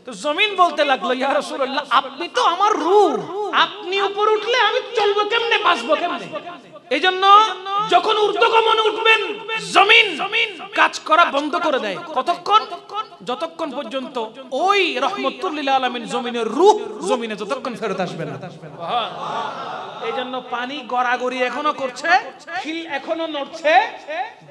তো জমিন বলতে লাগলো, ইয়া রাসূলুল্লাহ, আপনি তো আমার রূহ, আপনি উপর উঠলে আমি চলবো কেমনে, বাঁচবো কেমনে? এইজন্য যখন ঊর্ধ্বগমনে উঠবেন জমিন কাজ করা বন্ধ করে দেয়। কতক্ষণ? যতক্ষণ পর্যন্ত ওই রহমতুল লিল আলামিন জমিনের রূহ জমিনে যতক্ষণ ফেরত আসবে না। এইজন্য পানি গড়াগড়ি এখনো করছে, খিল এখনো নড়ছে,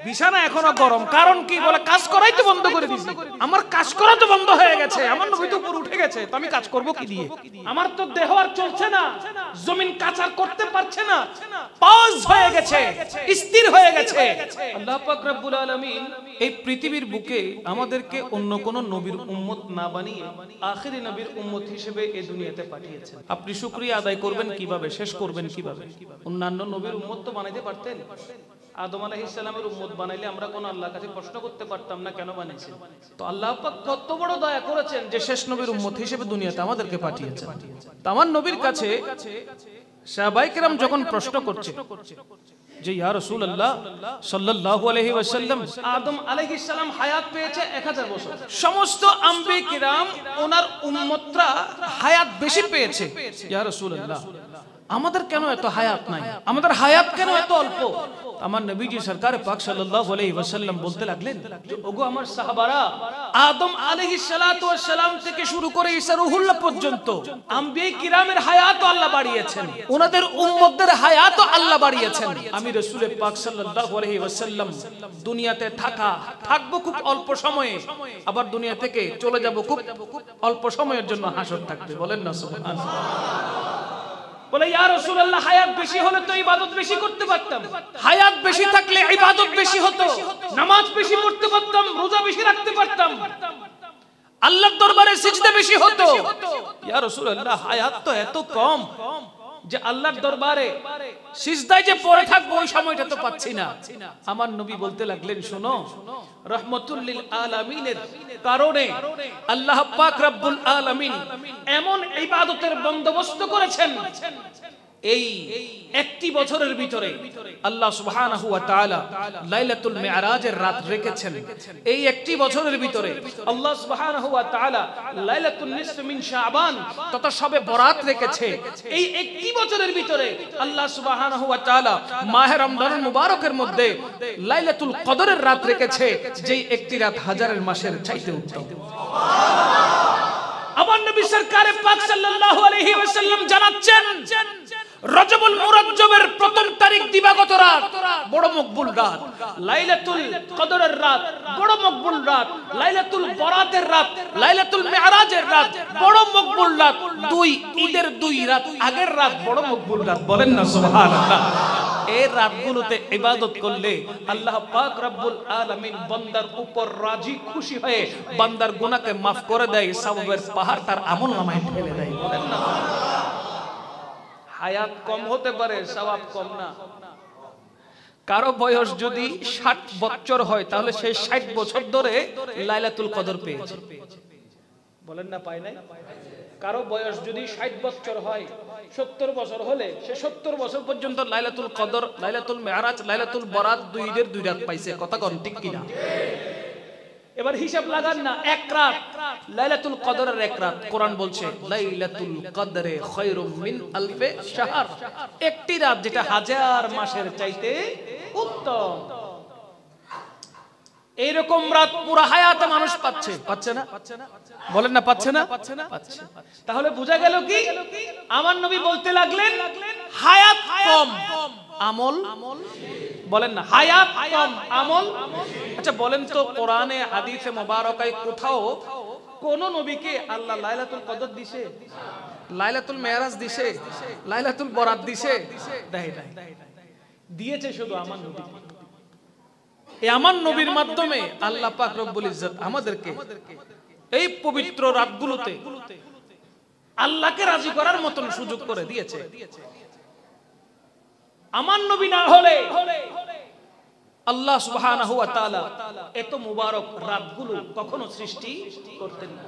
বিছানা এখনো গরম। কারণ কি? বলে কাজ করাই তো বন্ধ করে দিয়েছি। আমার কাজ করা তো বন্ধ হয়ে গেছে, আমার নবী তো উপর উঠে গেছে, তো আমি কাজ করব কি দিয়ে? আমার তো দেহ আর চলছে না, জমিন কাজ আর করতে পারছে না, পজ হয়ে গেছে, স্থির হয়ে গেছে। আল্লাহ পাক রব্বুল আলামিন এই পৃথিবীর বুকে আমাদেরকে অন্য কোন নবীর উম্মত না বানিয়ে আখিরি নবীর উম্মত হিসেবে এই দুনিয়াতে পাঠিয়েছেন। আপনি শুকরিয়া আদায় করবেন কিভাবে, শেষ করবেন কিভাবে? অন্যান্য নবীর উম্মত তো বানাইতে পারতেন। আদম আলাইহিস সালামের উম্মত বানাইলে আমরা কোন আল্লাহর কাছে প্রশ্ন করতে পারতাম না কেন বানাইছেন। তো আল্লাহ পাক কত বড় দয়া করেছেন যে শেষ নবীর উম্মত হিসেবে দুনিয়াতে আমাদেরকে পাঠিয়েছেন। তো আমার নবীর কাছে সাহাবায়ে কেরাম যখন প্রশ্ন করছে যে ইয়া রাসূলুল্লাহ সাল্লাল্লাহু আলাইহি ওয়াসাল্লাম, আদম আলাইহিস সালাম হায়াত পেয়েছে 1000 বছর, সমস্ত আম্বিয়া কিরাম ওনার উম্মতরা হায়াত বেশি পেয়েছে, ইয়া রাসূলুল্লাহ আমাদের কেন এত হায়াত নাই, আমাদের হায়াত কেন এত অল্প? আমার নবীজি সরকার পাক সাল্লাল্লাহু আলাইহি ওয়াসাল্লাম বলতে লাগলেন, ওগো আমার সাহাবারা, আদম আলাইহিস সালাতু ওয়াস সালাম থেকে শুরু করে ঈসা রূহুল্লাহ পর্যন্ত আম্বিয়া কিরামের হায়াতও আল্লাহ বাড়িয়েছেন, ওনাদের উম্মতদের হায়াতও আল্লাহ বাড়িয়েছেন। আমি রাসূল পাক সাল্লাল্লাহু আলাইহি ওয়াসাল্লাম দুনিয়াতে থাকবো খুব অল্প সময়ে, আবার দুনিয়া থেকে চলে যাব খুব অল্প সময়ের জন্য, হাসর থাকবে। বলেন না সুবহানাল্লাহ। বলে ইয়া রাসূলুল্লাহ, হায়াত বেশি হলে তো ইবাদত বেশি করতে পারতাম, হায়াত বেশি থাকলে ইবাদত বেশি হতো, নামাজ বেশি পড়তে পারতাম, রোজা বেশি রাখতে পারতাম, আল্লাহর দরবারে সিজদা বেশি হতো। ইয়া রাসূলুল্লাহ, হায়াত তো এত কম যে আল্লাহর দরবারে সিজদায় যে পড়ে থাকবো ওই সময়টা তো পাচ্ছি না। আমার নবী বলতে লাগলেন, শোনো, রহমতুল লিল আলামিনের কারণে আল্লাহ পাক রব্বুল আলামিন এমন ইবাদতের বন্দোবস্ত করেছেন, এই একটি বছরের ভিতরে আল্লাহ সুবহানাহু ওয়া তাআলা লাইলাতুল মিরাজের রাত রেখেছেন। এই একটি বছরের ভিতরে আল্লাহ সুবহানাহু ওয়া তাআলা লাইলাতুন নিসফ মিন শাবান তথা শবে বরাত রেখেছে। এই একটি বছরের ভিতরে আল্লাহ সুবহানাহু ওয়া তাআলা মাহে রমজানুল মুবারকের মধ্যে লাইলাতুল কদরের রাত রেখেছে, যেই একটি রাত হাজারের মাসের চাইতে উত্তম। আমার নবী সরকার পাক সাল্লাল্লাহু আলাইহি ওয়াসাল্লাম জানাচ্ছেন, রজবুল মুরাজ্জবের প্রথম তারিখ দিবাগত রাত বড় মকবুল রাত, লাইলাতুল কদরের রাত বড় মকবুল রাত, লাইলাতুল বরাতের রাত, লাইলাতুল মিরাজের রাত বড় মকবুল রাত, দুই ঈদের দুই রাত আগের রাত বড় মকবুল রাত। বলেন না সুবহানাল্লাহ। এই রাতগুলোতে ইবাদত করলে আল্লাহ পাক রব্বুল আলামিন বান্দার উপর রাজি খুশি হয়ে বান্দার গুনাহকে maaf করে দেয়, সওয়াবের পাহাড় তার আমলনামায় ঢেলে দেয়। বলেন না। হায়াত কম হতে পারে, সওয়াব কম না। কারো বয়স যদি 60 বছর হয় তাহলে সে 60 বছর ধরে লাইলাতুল কদর পেয়েছে। বলেন না, পায় নাই? কারো বয়স যদি 60 বছর হয়, 70 বছর হলে সে 70 বছর পর্যন্ত লাইলাতুল কদর, লাইলাতুল মিরাজ, লাইলাতুল বরাত দুই ঈদের দুই রাত পাইছে। কথা কোন ঠিক কিনা? এবার হিসাব লাগান না, এক রাত লাইলাতুল কদরের এক রাত, কোরআন বলছে লাইলাতুল কদরে খায়রুম মিন আলফে শাহর, একটি রাত যেটা হাজার মাসের চাইতে উত্তম। এইরকম রাত পুরো হায়াতে মানুষ পাচ্ছে না? বলেন না, পাচ্ছে না? পাচ্ছে। তাহলে বোঝা গেল কি? আমার নবী বলতে লাগলেন হায়াত কম, আমল। বলেন না, হায়াত কম, আমল। আচ্ছা বলেন তো, কোরআনে হাদিসে মোবারকায় কোথাও কোন নবীকে আল্লাহ লাইলাতুল কদর দিছে, লাইলাতুল মিরাজ দিছে, লাইলাতুল বরাত দিছে? দেয় নাই। দিয়েছে শুধু আমার নবী। এই আমার নবীর মাধ্যমে আল্লাহ পাক রব্বুল ইজ্জত আমাদেরকে এই পবিত্র রাতগুলোতে আল্লাহকে রাজি করার মতন সুযোগ করে দিয়েছে। আমার নবী না হলে আল্লাহ সুবহানাহু ওয়া তাআলা এত মুবারক রাতগুলো কখনো সৃষ্টি করতেন না।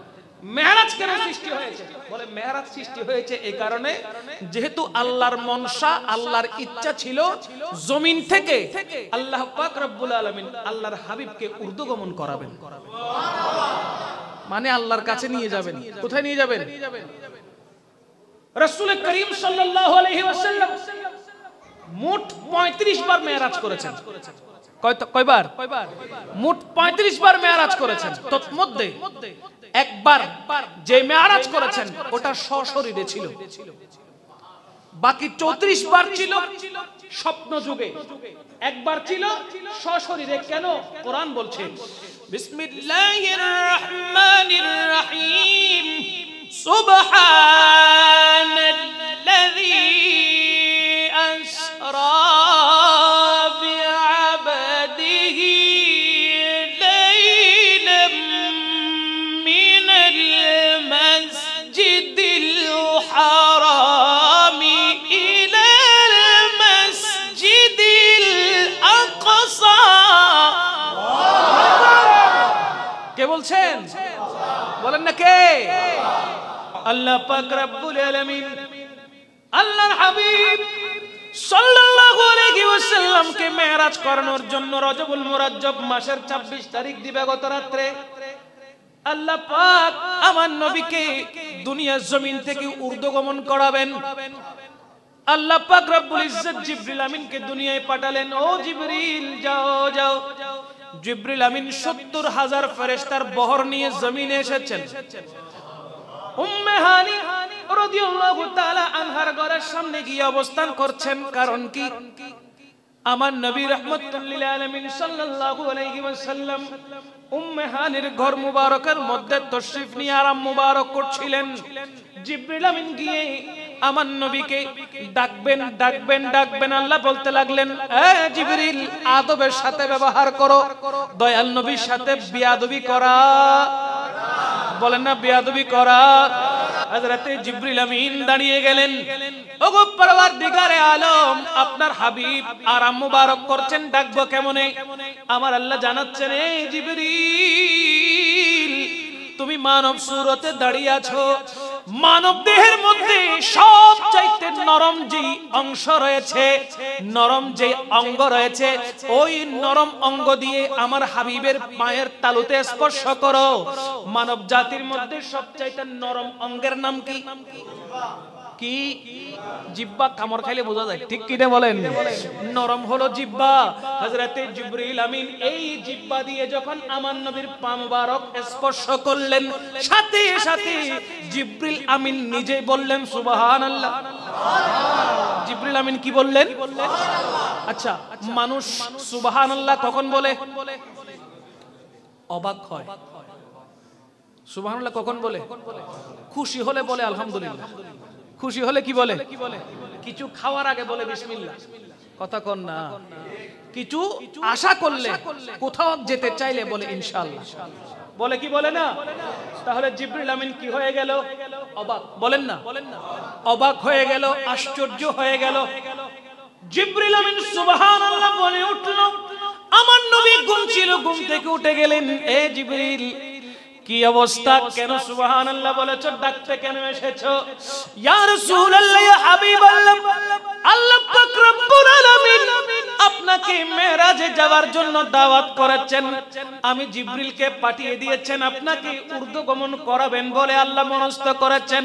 মেরাজ কেন সৃষ্টি হয়েছে? বলে মেরাজ সৃষ্টি হয়েছে এই কারণে, যেহেতু আল্লাহর মনসা, আল্লাহর ইচ্ছা ছিল জমিন থেকে আল্লাহ পাক রব্বুল আলামিন আল্লাহর হাবিবকে ঊর্ধ্বগমন করাবেন। মানে আল্লাহর কাছে নিয়ে যাবেন। কোথায় নিয়ে যাবেন? রাসূল করিম সাল্লাল্লাহু আলাইহি ওয়াসাল্লাম মোট 35 বার মেরাজ করেছেন। কয়বার? মোট 35 বার মেরাজ করেছেন। তন্মধ্যে একবার যে মেরাজ করেছেন ওটা সশরীরে ছিল, বাকি 34 বার ছিল স্বপ্ন যুগে, একবার ছিল সশরীরে। কেন? কোরআন বলছে বিসমিল্লাহির রহমানির রহিম সুবহানাল্লাযী আসরা বিআবদিহি লাইলাম মিনাল মাসজিদিল হারাম ইলাল মাসজিদিল আকসা। কে বলছেন? বলেন না কে? আল্লাহ পাক রব্বুল আলামিন আল্লাহর হাবিব সাল্লাল্লাহু আলাইহি ওয়াসাল্লাম কে মেরাজ করানোর জন্য রজবুল মুরাজ্জব মাসের 26 তারিখ দিবাগত রাতে আল্লাহ পাক আমার নবীকে দুনিয়ার জমিন থেকে ঊর্ধ্বগমন করাবেন। আল্লাহ পাক রব্বুল ইজ্জত জিবরিল আমিনকে দুনিয়ায় পাঠালেন। ও জিবরিল যাও যাও। জিবরিল আমিন 70,000 ফেরেশতার বহর নিয়ে জমিনে এসেছেন। উম্মে হানি রাদিয়াল্লাহু তাআলা আনহার ঘরের সামনে গিয়ে অবস্থান করছেন। কারণ কি? আমার নবী রাহমাতুল লিল আলামিন সাল্লাল্লাহু আলাইহি ওয়াসাল্লাম উম্মে হানির ঘর মুবারকের মধ্যে তশরিফ নিয়ে আরাম মুবারক করছিলেন। জিবরিল আমিন গিয়ে আমার নবীকে ডাকবেন ডাকবেন ডাকবেন। আল্লাহ বলতে লাগলেন, এ জিবরিল, আদবের সাথে ব্যবহার করো, দয়াল নবীর সাথে বিয়াদবি করা। বলেন না বিয়াদবি করা। হযরতে জিবরিল আমিন দাঁড়িয়ে গেলেন। ওগো পরওয়ারদিগারে আলম, আপনার হাবিব আরাম মুবারক করছেন, ডাকবো কেমনে? আমার আল্লাহ জানাচ্ছেন, এ জিবরিল, তুমি মানব সুরতে দাঁড়িয়ে আছো। মানব দেহের মধ্যে সবচাইতে নরম যে অংশ রয়েছে, নরম যে অঙ্গ রয়েছে, ওই নরম অঙ্গ দিয়ে আমার হাবিবের পায়ের তালুতে স্পর্শ করো। মানব জাতির মধ্যে সবচাইতে নরম অঙ্গের নাম কি? কি? জিহ্বা। কামড় খাইলে বোঝা যায়, ঠিক কি না বলেন? নরম হলো জিহ্বা। হযরতে জিবরিল আমিন এই জিহ্বা দিয়ে যখন আমার নবীর পা মুবারক স্পর্শ করলেন, সাথে সাথে জিবরিল আমিন নিজে বললেন সুবহানাল্লাহ। জিবরিল আমিন কি বললেন? আচ্ছা, মানুষ সুবহানাল্লাহ কখন বলে? অবাক হয়। সুবহানাল্লাহ কখন বলে? খুশি হলে বলে আলহামদুলিল্লাহ। খুশি হলে কি বলে? কিছু খাওয়ার আগে বলে বিসমিল্লাহ। কথা কন না। কিছু আশা করলে, কোথাও যেতে চাইলে বলে ইনশাআল্লাহ। বলে কি বলে না? তাহলে জিবরিল আমিন কি হয়ে গেল? অবাক। বলেন না, অবাক হয়ে গেল, আশ্চর্য হয়ে গেল। জিবরিল আমিন সুবহানাল্লাহ বলে উঠল। আমার নবী ঘুম ছিল, ঘুম থেকে উঠে গেলেন। এ জিবরিল, কি অবস্থা? কেন সুবহানাল্লাহ বলেছো? ডাকতে কেন এসেছো? ইয়া রাসূলুল্লাহ, ইয়া হাবিবাল্লাহ, আল্লাহ পাক রব্বুল আলামিন আপনাকে মেরাজে যাওয়ার জন্য দাওয়াত করেছেন। আমি জিবরিলকে পাঠিয়ে দিয়েছেন আপনাকে ঊর্ধ্বগমন করাবেন বলে আল্লাহ মনস্থ করেছেন।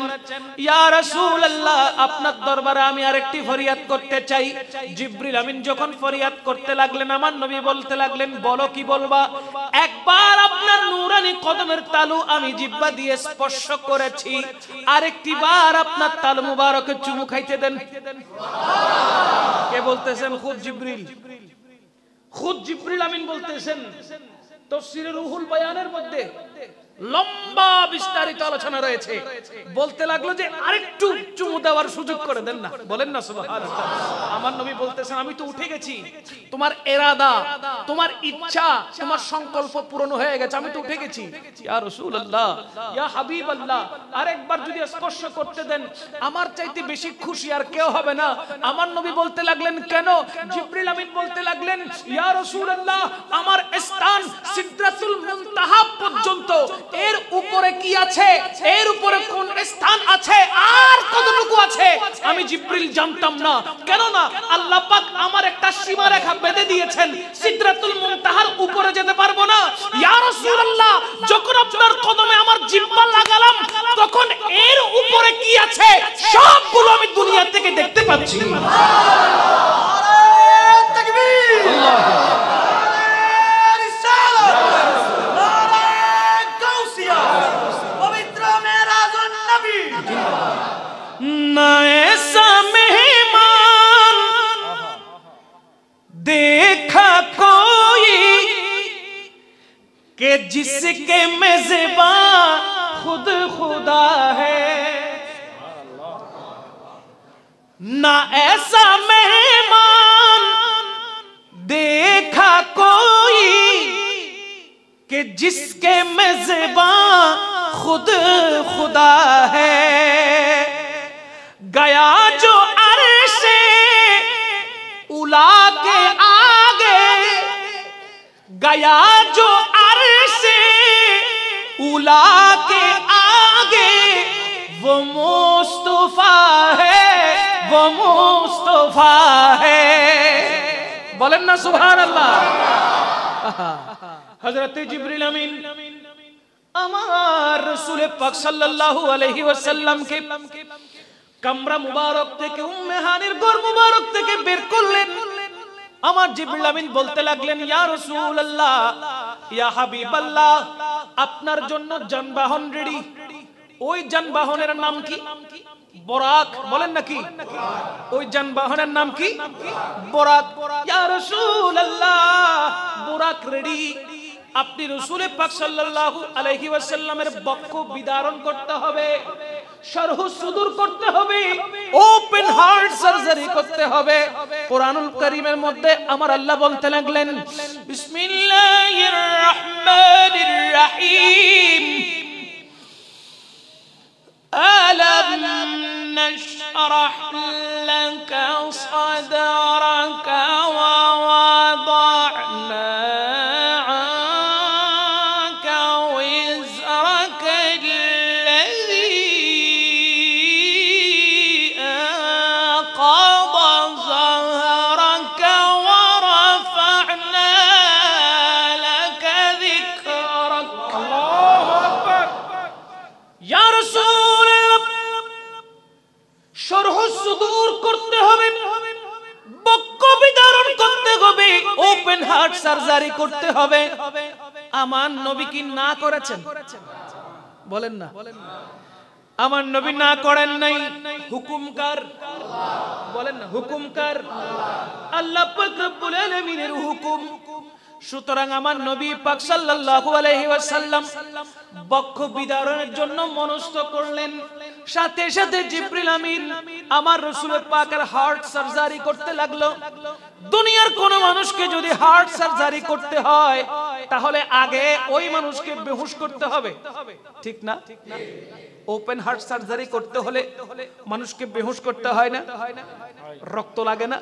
ইয়া রাসূলুল্লাহ, আপনার দরবারে আমি আরেকটি ফরিয়াদ করতে চাই। জিবরিল আমিন যখন ফরিয়াদ করতে লাগলেন, আমার নবী বলতে লাগলেন, বলো কি বলবা? একবার আপনার নূরানি কদমের তালু আমি জিহ্বা দিয়ে স্পর্শ করেছি, আরেকটি বার আপনার তালু মুবারকে চুমু খাইতে দেন। কে বলতেছেন? খুদ জিবরিল। খুদ জিবরিল আমিন বলতেছেন। তাফসীরে রুহুল বায়ানের মধ্যে লম্বা বিস্তারিত আলোচনা রয়েছে। বলতে লাগলো যে আরেকটু চুমু দেওয়ার সুযোগ করে দেন না। বলেন না সুবহানাল্লাহ। আমার নবী বলতেছেন, আমি তো উঠে গেছি, তোমার ইরাদা, তোমার ইচ্ছা, তোমার সংকল্প পূরণ হয়ে গেছে, আমি তো উঠে গেছি। ইয়া রাসূলুল্লাহ, ইয়া হাবিবাল্লাহ, আরেকবার যদি স্পর্শ করতে দেন, আমার চাইতে বেশি খুশি আর কেউ হবে না। আমার নবী বলতে লাগলেন, কেন? জিবরিল আমিন বলতে লাগলেন, ইয়া রাসূলুল্লাহ, আমার স্থান সিদরাতুল মুনতাহা পর্যন্ত, এর উপরে কি আছে, এর উপরে কোন স্থান আছে, আর কতটুকু আছে আমি জিবরিল জানতাম না। কেন না? আল্লাহ পাক আমার একটা সীমারেখা বেঁধে দিয়েছেন, সিদরাতুল মুনতাহার উপরে যেতে পারবো না। ইয়া রাসূলুল্লাহ, যখন আপনার কদমে আমার দেখতে পাচ্ছি। ना ऐसा मेहमान देखा कोई कि जिसके मेज़बान खुद खुदा है। ना ऐसा मेहमान देखा कोई कि जिसके मेज़बान खुद खुदा है। गया जो अर्शे उला के आगे, गया जो अर्शे उला के आगे, वो मुस्तफा है, वो मुस्तफा है। बोलें ना सुभान अल्लाह। हजरत जिब्रील अमीन আমার রাসূল পাক সাল্লাল্লাহু আলাইহি ওয়াসাল্লাম কে কামরা মুবারক থেকে উম্মে হানির ঘর মুবারক থেকে বের করলেন। আমার জিবরিল আমিন বলতে লাগলেন, ইয়া রাসূলুল্লাহ, ইয়া হাবিবাল্লাহ, আপনার জন্য যানবাহন রেডি। ওই যানবাহনের নাম কি? বরাক। বলেন নাকি? ওই যানবাহনের নাম কি? বরাক। ইয়া রাসূলুল্লাহ, বরাক রেডি। আপনি রাসূল পাক সাল্লাল্লাহু আলাইহি ওয়াসাল্লামের বক্ষ বিদারণ করতে হবে, শরহ সুদূর করতে হবে, ওপেন হার্ট সার্জারি করতে হবে। কোরআনুল কারীমের মধ্যে আমার আল্লাহ বলতে লাগলেন, বিসমিল্লাহির রহমানির রহিম, আলাম নাশরাহ লাকা সাদরাকা ওয়া ওয়াদা'না ওপেন হার্ট সার্জারি করতে হবে। আমার নবী কি না করেছেন? বলেন না। আমার নবী না করেন নাই, হুকুমকার। বলেন না, হুকুমকার আল্লাহ পাক রব্বুল আলামিনের হুকুম। সুতরাং আমার নবী পাক সাল্লাল্লাহু আলাইহি ওয়াসাল্লাম বক্ষ বিদারণের জন্য মনস্থ করলেন। সাথে সাথে জিবরিল আমিন আমার রাসূল পাকের হার্ট সার্জারি করতে লাগলো। দুনিয়ার কোন মানুষকে যদি হার্ট সার্জারি করতে হয় তাহলে আগে ওই মানুষকে বেহুশ করতে হবে, ঠিক না? ওপেন হার্ট সার্জারি করতে হলে মানুষকে বেহুশ করতে হয় না? রক্ত লাগে না?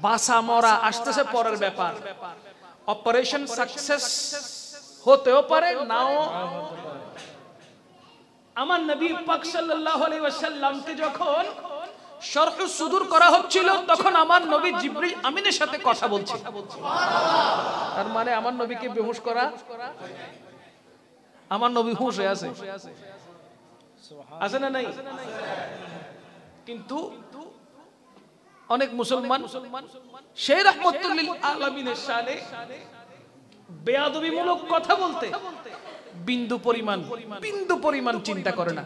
বাঁচা মরা আসতেছে পরের ব্যাপার। অপারেশন সাকসেস হতেও পারে, নাও। আমার নবী পাক সাল্লাল্লাহু আলাইহি ওয়াসাল্লামকে যখন শরহ সুদূর করা হচ্ছিল তখন আমার নবী জিবরিল আমিনের সাথে কথা বলছে। তার মানে আমার নবীকে বেহুশ করা, আমার নবী হুঁশ হয়ে আছে, আছে না নাই? কিন্তু অনেক মুসলমান সেই রাহমাতুল লিল আলামিনের শানে বেয়াদবিমূলক কথা বলতে বিন্দু পরিমাণ চিন্তা করে না।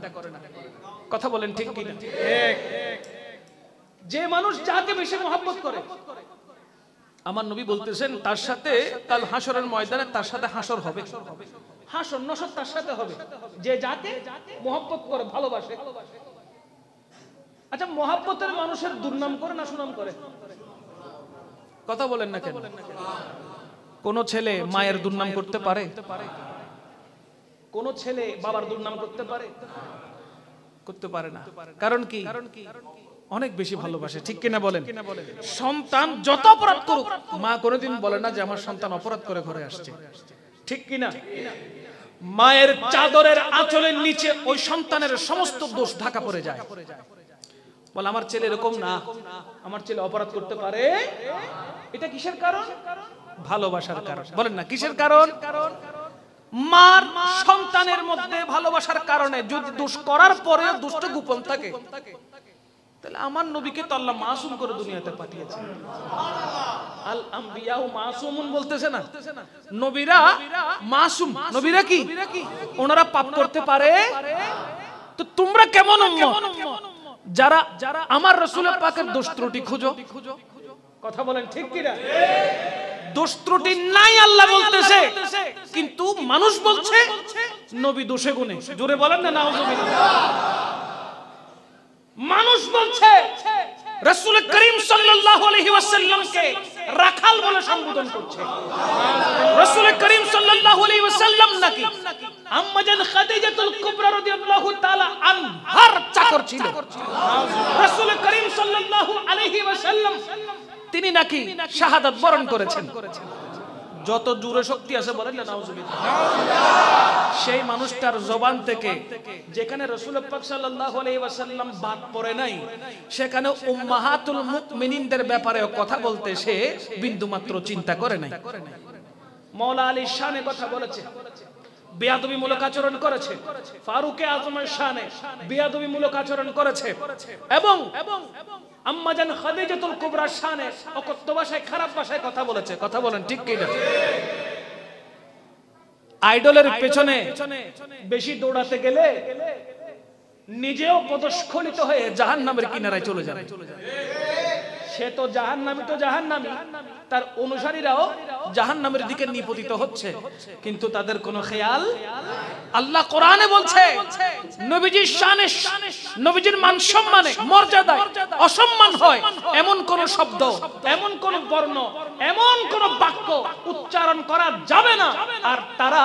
কথা বলেন ঠিক কি না? যে মানুষ যাকে বেশি মহব্বত করে, আমার নবী বলতেছেন তার সাথে কাল হাসরের ময়দানে তার সাথে হাসর হবে, হাসর নসর তার সাথে হবে, যে যাকে মহব্বত করে, ভালোবাসে। আচ্ছা, মহব্বতের মানুষের দুর্নাম করে না সুনাম করে? কথা বলেন না কেন? কোন ছেলে মায়ের দুর্নাম করতে পারে? কোন ছেলে বাবার দুর্নাম করতে পারে? করতে পারে না। কারণ কি? অনেক বেশি ভালোবাসে, ঠিক কিনা বলেন? সন্তান যত অপরাধ করুক, মা কোনোদিন বলে না যে আমার সন্তান অপরাধ করে ঘরে আসছে, ঠিক কিনা? মায়ের চাদরের আঁচলের নিচে ওই সন্তানের সমস্ত দোষ ঢাকা পড়ে যায়। বলে আমার ছেলে এরকম না, আমার ছেলে অপরাধ করতে পারে। এটা কিসের কারণ? ভালোবাসার কারণ। বলেন না, কিসের কারণ? মার সন্তানের মধ্যে ভালোবাসার কারণে। যদি দোষ করার পরে দোষটা গোপন থাকে, তাহলে আমার নবীকে তো আল্লাহ মাসুম করে দুনিয়াতে পাঠিয়েছেন। আল আম্বিয়াউ মাসুমুন বলতেছে না, নবীরা মাসুম। নবীরা কি? ওনারা পাপ করতে পারে। তো তোমরা কেমন উম্মত যারা আমার রাসূলের পাকের দোষ ত্রুটি খুঁজো? কথা বলেন ঠিক কি না? দোষ ত্রুটি নাই আল্লাহ বলতেছে, কিন্তু মানুষ বলছে নবী দোষে গুণে। জোরে বলেন না নাউজুবিল্লাহ। মানুষ বলছে রাসূল করিম সাল্লাল্লাহু আলাইহি ওয়াসাল্লামকে রাখাল বলে সম্বোধন করছে। রাসূল করিম সাল্লাল্লাহু আলাইহি ওয়াসাল্লাম নাকি আম্মা জান খাদিজাতুল কুবরা রাদিয়াল্লাহু তাআলা আনহার চাকর ছিল। রাসূল করিম সাল্লাল্লাহু আলাইহি ওয়াসাল্লাম তিনি নাকি শাহাদাত বরণ করেছেন। যত জোরে শক্তি আছে বলেন না নাউজুবিল্লাহ। সেই মানুষটার জবান থেকে যেখানে রাসূল পাক সাল্লাল্লাহু আলাইহি ওয়াসাল্লাম বাদ পড়ে নাই, সেখানে উম্মাহাতুল মুমিনিনদের ব্যাপারে কথা বলতে সে বিন্দুমাত্র চিন্তা করে নাই। মাওলা আলীর শানে কথা বলেছে, বেয়াদবিমূলক আচরণ করেছে। ফারুকে আজমের শানে বেয়াদবিমূলক আচরণ করেছে, এবং আম্মা জান খাদিজাতুল কুবরার শানে অকথ্য ভাষায়, খারাপ ভাষায় কথা বলেছে। কথা বলেন ঠিক কি না? আইডলের পেছনে বেশি দৌড়াতে গেলে নিজেও পদস্খলিত হয়ে জাহান্নামের কিনারায় চলে যাবে। সে তো জাহান্নামী, তো জাহান্নামী, তার অনুসারীরাও জাহান্নামের দিকে নিপতিত হচ্ছে, কিন্তু তাদের কোনো খেয়াল। আল্লাহ কোরআনে বলছে নবীজির শানে, নবীজির মান সম্মানে, মর্যাদায় অসম্মান হয় এমন কোন শব্দ, এমন কোন বর্ণ, এমন কোন বাক্য উচ্চারণ করা যাবে না। আর তারা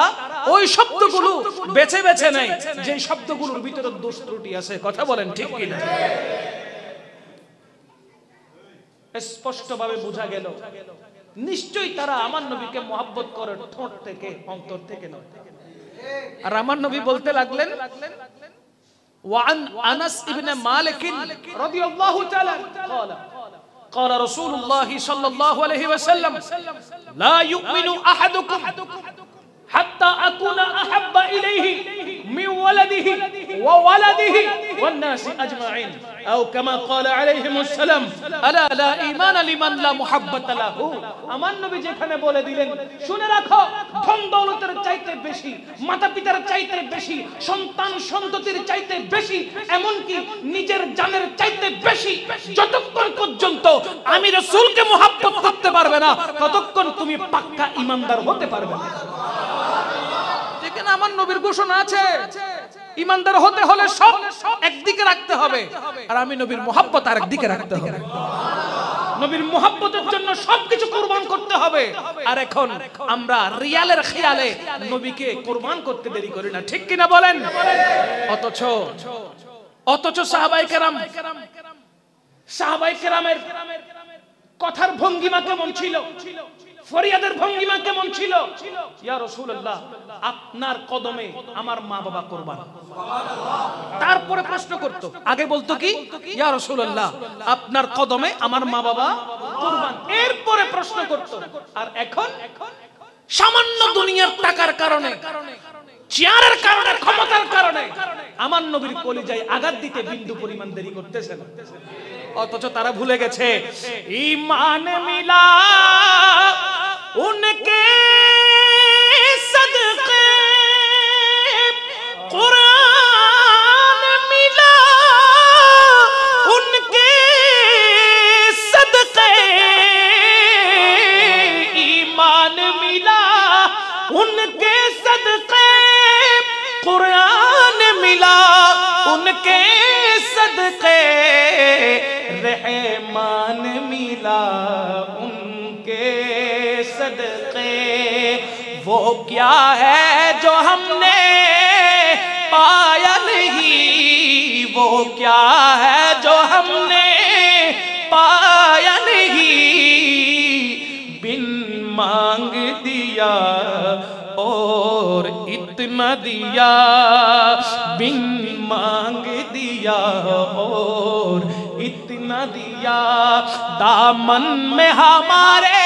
ওই শব্দগুলো বেছে বেছে নেয় যে শব্দগুলোর ভিতরে দোষ ত্রুটি আছে। কথা বলেন ঠিক কি না? স্পষ্টভাবে বোঝা গেল নিশ্চয়ই তারা আমার নবীকে মহব্বত করে, ঠোঁট থেকে, অন্তর থেকে নয়। আর আমার নবী বলতে লাগলেন, ওয়ান আনাস ইবনে মালিক রাদিয়াল্লাহু তাআলা قال قال رسول الله صلى الله عليه وسلم لا يؤمن احدكم حتى اكون احب اليه من ولده وولده والناس اجمعين او كما قال عليهم السلام الا لا ايمان لمن لا محبه له। আমার নবী যেখানে বলে দিলেন, শুনে রাখো, ধন দৌলতের চাইতে বেশি, মাতা পিতার চাইতে বেশি, সন্তান সন্ততির চাইতে বেশি, এমন কি নিজের জানের চাইতে বেশি, যতক্ষণ পর্যন্ত আমি রাসূলকে মহব্বত করতে পারবে না, ততক্ষণ তুমি পাক্কা ঈমানদার হতে পারবে না। যেখানে আমার নবীর ঘোষণা আছে ঈমানদার হতে হলে সব একদিকে রাখতে হবে, আর আমি নবীর মহব্বত আর একদিকে রাখতে হবে। নবীর মহব্বতের জন্য সবকিছু কুরবান করতে হবে। আর এখন আমরা রিয়ালের খেয়ালে নবীকে কুরবান করতে দেরি করি না, ঠিক কিনা বলেন? অথচ সাহাবায়ে কেরামের কথার ভঙ্গিমা কেমন ছিল, ফরিয়াদের ভঙ্গিমা কেমন ছিল? ইয়া রাসূলুল্লাহ, আপনার কদমে আমার মা বাবা কুরবান। তারপরে প্রশ্ন করত, আগে বলতো কি? ইয়া রাসূলুল্লাহ, আপনার কদমে আমার মা বাবা কুরবান। এরপরে প্রশ্ন করত। আর এখন সামান্য দুনিয়ার টাকার কারণে, চেয়ারের কারণে, ক্ষমতার কারণে আমার নবীর কলিজায় আঘাত দিতে বিন্দু পরিমাণ দেরি করতেছে না। অথচ তারা ভুলে গেছে ঈমান মিলা উনকে সদকে, কুরআন মিলা উনকে সদকে, ঈমান মিলা উনকে সদকে, कुरान मिला उनके सदके, रहमान मिला उनके सदके। वो क्या है जो हमने पाया नहीं, वो क्या है जो हमने पाया नहीं, बिन मांग दिया और इतना दिया, बिन मांग दिया और इतना दिया, दामन में हमारे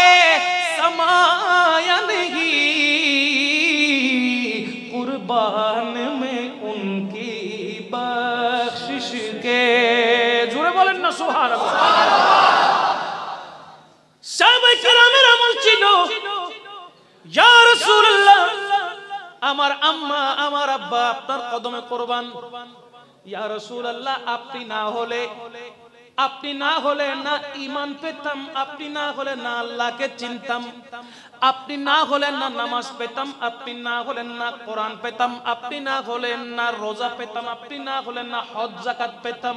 समाया नहीं, कुर्बान में उनकी बख्शिश के। जोरे बोलें ना না সুবহানাল্লাহ। সাহাবায়ে কেরামের আমল ছিল, ইয়া রাসূলুল্লাহ আমার আম্মা আমার আব্বা আপনার কদমে কুরবান, ইয়া রাসূলুল্লাহ আপনি না হলে না ঈমান পেতাম, আপনি না হলে না আল্লাহকে চিনতাম, আপনি না হলে না নামাজ পেতাম, আপনি না হলে না কোরআন পেতাম, আপনি না হলে না রোজা পেতাম, আপনি না হলে না হজ যাকাত পেতাম।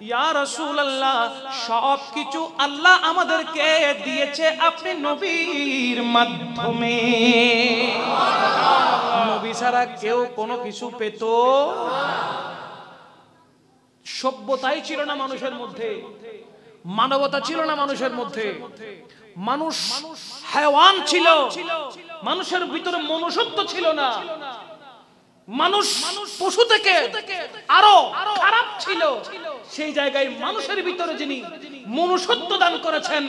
ইয়া রাসূলুল্লাহ সব কিছু আল্লাহ আমাদেরকে দিয়েছে আপনি নবীর মাধ্যমে। নবী ছাড়া কেউ কোনো কিছু পেত না। সভ্যতাই ছিল না মানুষের মধ্যে, মানবতা ছিল না মানুষের মধ্যে, মানুষ হায়াওয়ান ছিল, মানুষের ভিতরে মনুষ্যত্ব ছিল না, মানুষ পশু থেকে আরো খারাপ ছিল। সেই জায়গায় মানুষের ভিতরে যিনি মনুষ্যত্ব দান করেছেন,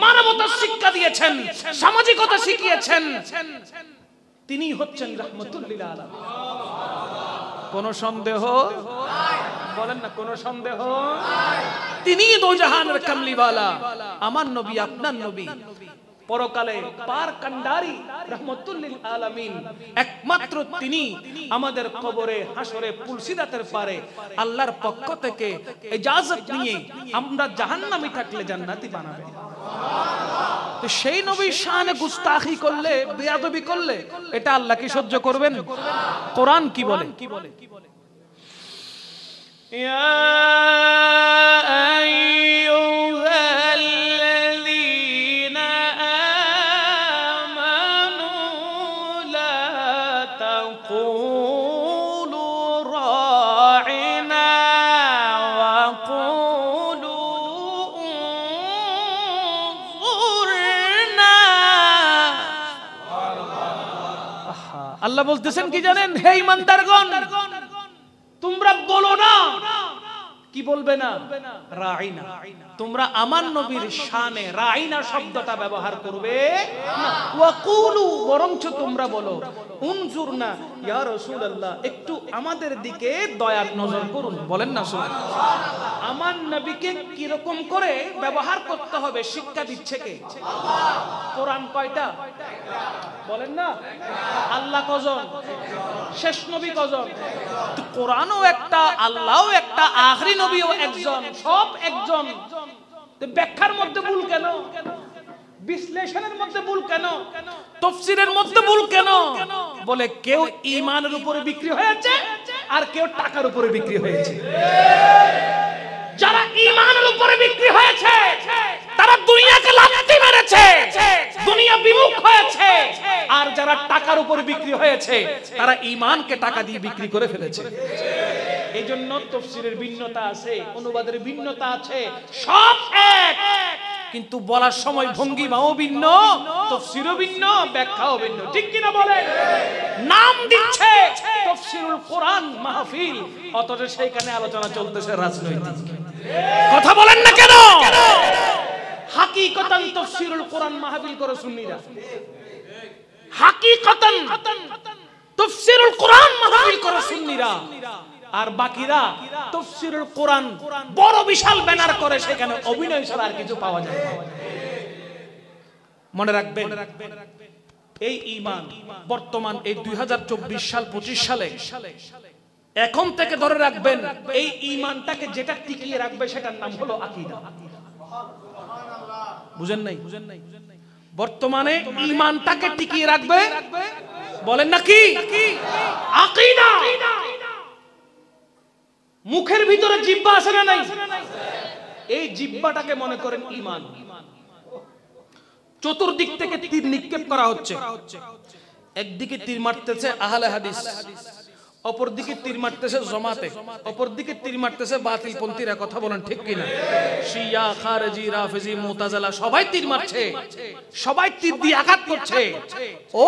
মানবতার শিক্ষা দিয়েছেন, সামাজিকতা শিখিয়েছেন, তিনি হচ্ছেন রাহমাতুল লিল আলামিন। কোন সন্দেহ বলেন না, কোন সন্দেহ? তিনি দো জাহানের কামলিওয়ালা, আমার নবী আপনার নবী, পরকালে পার কান্ডারি রাহমাতুল লিল আলামিন। একমাত্র তিনি আমাদের কবরে হাসরে পুলসিরাতের পারে আল্লাহর পক্ষ থেকে ইজাজত নিয়ে আমরা জাহান্নামী থাকলে জান্নাতি বানাবেন। তো সেই নবীর শানে গুস্তাখি করলে, বেয়াদবি করলে এটা আল্লাহ কি সহ্য করবেন? কোরআন কি বলে? ইয়া আইয়ুহাল্লাযীনা আমানু লা তাকুলু রাইনা ওয়া কুলু উনজুরনা। আল্লাহ বলতেছেন কি জানেন? হে ঈমানদারগণ, তোমরা বলো না, কি বলবে না? রাইনা। তোমরা আমার নবীর শানে রাইনা শব্দটা ব্যবহার করবে না। ওয়াকুলু, বরঞ্চ তোমরা বলো উনজুরনা, ইয়া রাসূলুল্লাহ একটু আমাদের দিকে দয়ার নজর করুন। বলেন না সুবহানাল্লাহ। আমার নবীকে কি রকম করে ব্যবহার করতে হবে শিক্ষা দিচ্ছে কে? আল্লাহ। কোরআন কয়টা? বলেন না। আল্লাহ কজন? শেষ নবী কজন? তো কোরআনও একটা, আল্লাহও একটা, আখরি নবীও একজন, সব একজন। তো ব্যাখ্যার মধ্যে ভুল কেন? বিশ্লেষণের মধ্যে ভুল কেন? তাফসীরের মধ্যে ভুল কেন? বলে কেউ ঈমানের উপরে বিক্রি হয়েছে আর কেউ টাকার উপরে বিক্রি হয়েছে। যারা ঈমানের উপরে বিক্রি হয়েছে তারা দুনিয়াকে লাথি মেরেছে, দুনিয়া বিমুখ হয়েছে। আর যারা টাকার উপরে বিক্রি হয়েছে তারা ঈমানকে টাকা দিয়ে বিক্রি করে ফেলেছে। এই জন্য তাফসীরের ভিন্নতা আছে, অনুবাদের ভিন্নতা আছে, সব এক, কিন্তু বলার সময় ভঙ্গিমাও ভিন্ন, তাফসীরও ভিন্ন, ব্যাখ্যাও ভিন্ন। ঠিক কি না বলেন? নাম দিচ্ছে তাফসীরুল কোরআন মাহফিল, অথচ সেইখানে আলোচনা চলতেছে রাজনৈতিক। কথা বলেন না কেন? হাকিকতান তাফসীরুল কোরআন মাহফিল করে সুন্নিরা, হাকিকতান তাফসীরুল কোরআন মাহফিল করে সুন্নিরা, আর বাকিরা তাফসীরুল কোরআন বড় বিশাল ব্যানার করে, সেখানে অভিনয় ছাড়া আর কিছু পাওয়া যায় না। মনে রাখবেন, এই ঈমান বর্তমান এই 2024 সাল 25 সালে এখন থেকে ধরে রাখবেন, এই ঈমানটাকে যেটা টিকিয়ে রাখবে সেটার নাম হলো আকীদা। বুঝেন নাই? বর্তমানে ঈমানটাকে টিকিয়ে রাখবে, বলেন না কি? আকীদা। মুখের ভিতরে জিহ্বা আছে না নাই? এই জিহ্বাটাকে মনে করেন ঈমান। চতুর্দিক থেকে তীর নিক্ষেপ করা হচ্ছে। একদিকে তীর মারতেছে আহলে হাদিস, অপর দিকে তীর মারতেছে জামাতে, অপর দিকে তীর মারতেছে বাতিল পন্থীরা। কথা বলেন ঠিক কিনা? শিয়া, খারেজি, রাফেজি, মুতাজিলা সবাই তীর মারছে, সবাই তীর দিয়ে আঘাত করছে।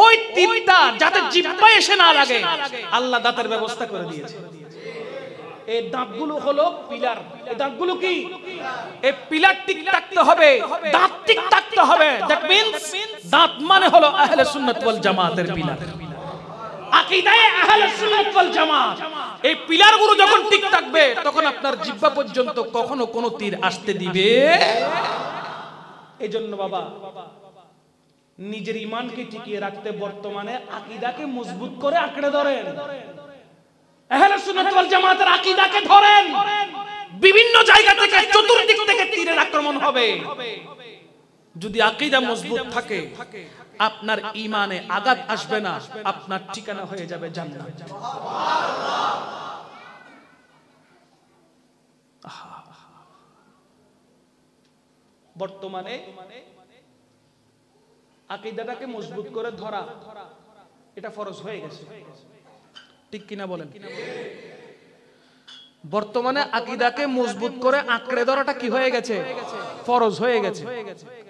ওই তীরটা যাতে জিহ্বায় এসে না লাগে আল্লাহ দাঁতের ব্যবস্থা করে দিয়েছে। এই দাঁতগুলো হলো পিলার। এই দাঁতগুলো কি? এই পিলার ঠিক থাকতে হবে, দাঁত ঠিক থাকতে হবে। দ্যাট মিন্স দাঁত মানে হলো আহলে সুন্নাত ওয়াল জামাতের পিলার। আকীদায়ে আহলে সুন্নাত ওয়াল জামাত। এই পিলারগুলো যখন ঠিক থাকবে তখন আপনার জিহ্বা পর্যন্ত কখনো কোনো তীর আসতে দিবে। এজন্য বাবা নিজের ঈমানকে টিকিয়ে রাখতে বর্তমানে আকীদাকে মজবুত করে আঁকড়ে ধরেন। আহলে সুন্নাত ওয়াল জামাতের আকীদাকে ধরেন। বিভিন্ন জায়গা থেকে চতুর্দিক থেকে তীরের আক্রমণ হবে। যদি আকীদা মজবুত থাকে আপনার ঈমানে আঘাত আসবে না, আপনার ঠিকানা হয়ে যাবে জান্নাত। বর্তমানে আকীদাটাকে মজবুত করে ধরা এটা ফরজ হয়ে গেছে, ঠিক কিনা বলেন? বর্তমানে আকীদাকে মজবুত করে আঁকড়ে ধরাটা কি হয়ে গেছে? ফরজ হয়ে গেছে।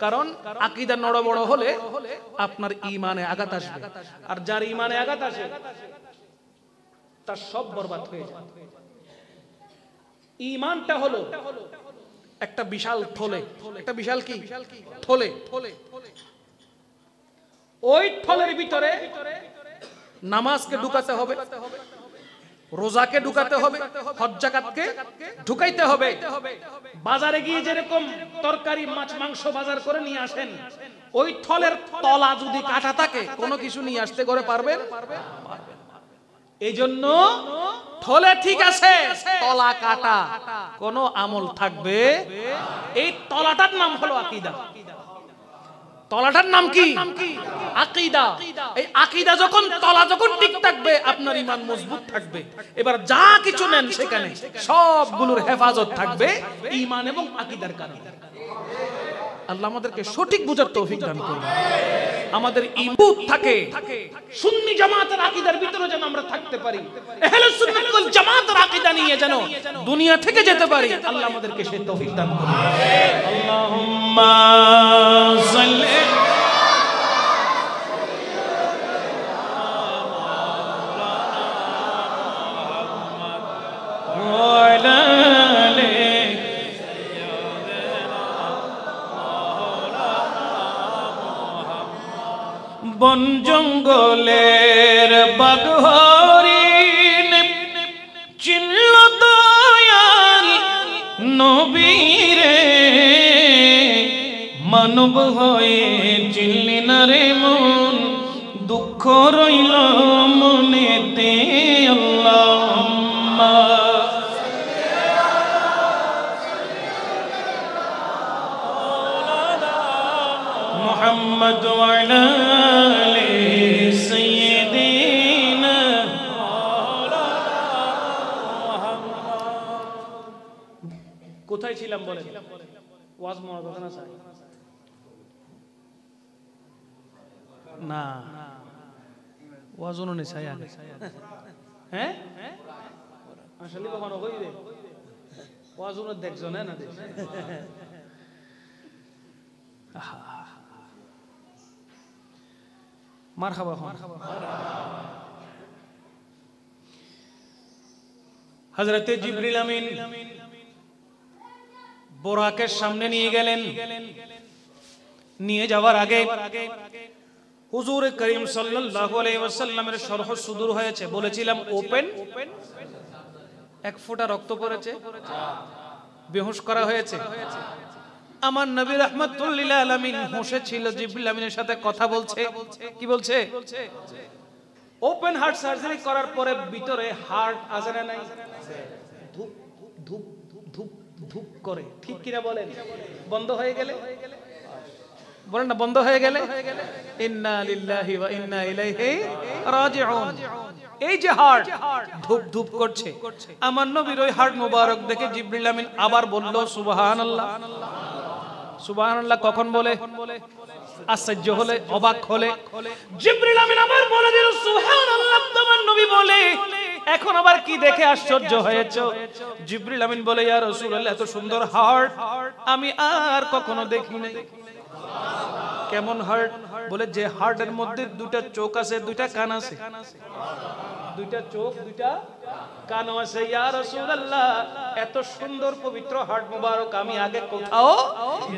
কারণ আকীদা নড়বড় হলে আপনার ঈমানে আঘাত আসবে, আর যার ঈমানে আঘাত আসে তার সব বরবাদ হয়ে যায়। ঈমানটা হলো একটা বিশাল থলে, একটা বিশাল কি থলে, ওই থলের ভিতরে নামাজকে ঢুকাতে হবে, রোজাকে ঢুকাতে হবে, হজ যাকাতকে ঢুকাইতে হবে। বাজারে গিয়ে যেরকম তরকারি মাছ মাংস বাজার করে নিয়ে আসেন, ওই থলের তলা যদি কাটা থাকে কোনো কিছু নিয়ে আসতে করে পারবেন? এই জন্য থলে ঠিক আছে, তলা কাটা, কোন আমল থাকবে? এই তলাটার নাম হলো আকীদা। তলাটার নাম কি? আকীদা। এই আকীদা যখন তলা যখন ঠিক থাকবে আপনার ঈমান মজবুত থাকবে। এবার যা কিছু নেন সেখানে সবগুলোর হেফাজত থাকবে ঈমান এবং আকীদার কারণে। আল্লাহ আমাদেরকে সঠিক বুঝার তৌফিক দান করুন। আমাদের ঈমান থাকে সুন্নি জামাতের আকীদার ভিতরে যেন আমরা থাকতে পারি, আহলে সুন্নাত ওয়াল জামাতের আকীদা নিয়ে যেন দুনিয়া থেকে যেতে পারি। আল্লাহ আমাদেরকে সেই তৌফিক দান করুন। আল্লাহুম্মা সাল্লি বন জঙ্গলের বাঘ হরিণ চিনল দয়াল নবীরে, মানব হয়ে চিনলি না রে মন, দুঃখ রইল মনেতে। আল্লাহুম্মা মুহাম্মদ ওয়া আলা কোথায় ছিলাম বলেন? ওয়াজ মুহাদারা চাই না, ওয়াজ উনি চাই আগে। হ্যাঁ আসলে কখনো কইবে ওয়াজ উনি দেখছো না? মারহাবা। হযরতে জিবরিল আমিন বোরাকের সামনে নিয়ে গেলেন। নিয়ে যাওয়ার আগে হুজুর করিম সাল্লাল্লাহু আলাইহি ওয়াসাল্লামের শরহ সুদূর হয়েছে, বলেছিলাম ওপেন, এক ফোঁটা রক্ত পড়েছে, বেহুশ করা হয়েছে। আমার নবী রাহমাতুল লিল আলামিন হোশে ছিল, জিবরিল আমিনের সাথে কথা বলছে। কি বলছে? ওপেন হার্ট সার্জারি করার পরে ভিতরে হার্ট আছে না নাই? ধুপ ধুপ ধুপ ধুপ করে, ঠিক কিনা বলেন? বন্ধ হয়ে গেলে বলেন না, বন্ধ হয়ে গেলে ইন্না লিল্লাহি ওয়া ইন্না ইলাইহি রাজিউন। এই যে হার্ট ধুপ ধুপ করছে, আমার নবীর ওই হার্ট মোবারক দেখে জিবরিল আমিন আবার বলল সুবহানাল্লাহ। সুবহানাল্লাহ কখন বলে? আশ্চর্য হলে, অবাক হলে জিবরিল আমিন আবার বলে দিল সুবহানাল্লাহ। তোমার নবী বলে এখন আবার কি দেখে আশ্চর্য হয়েছে? জিবরিল আমিন বলে ইয়া রাসূলুল্লাহ, এত সুন্দর হার্ট আমি আর কখনো দেখি নাই। কেমন হার্ট? বলে যে হার্টের মধ্যে দুইটা চোখ আছে, দুইটা কান আছে। দুইটা চোখ, দুইটা কান আছে। ইয়া রাসূলুল্লাহ, এত সুন্দর পবিত্র হার্ট মোবারক আমি আগে কোথাও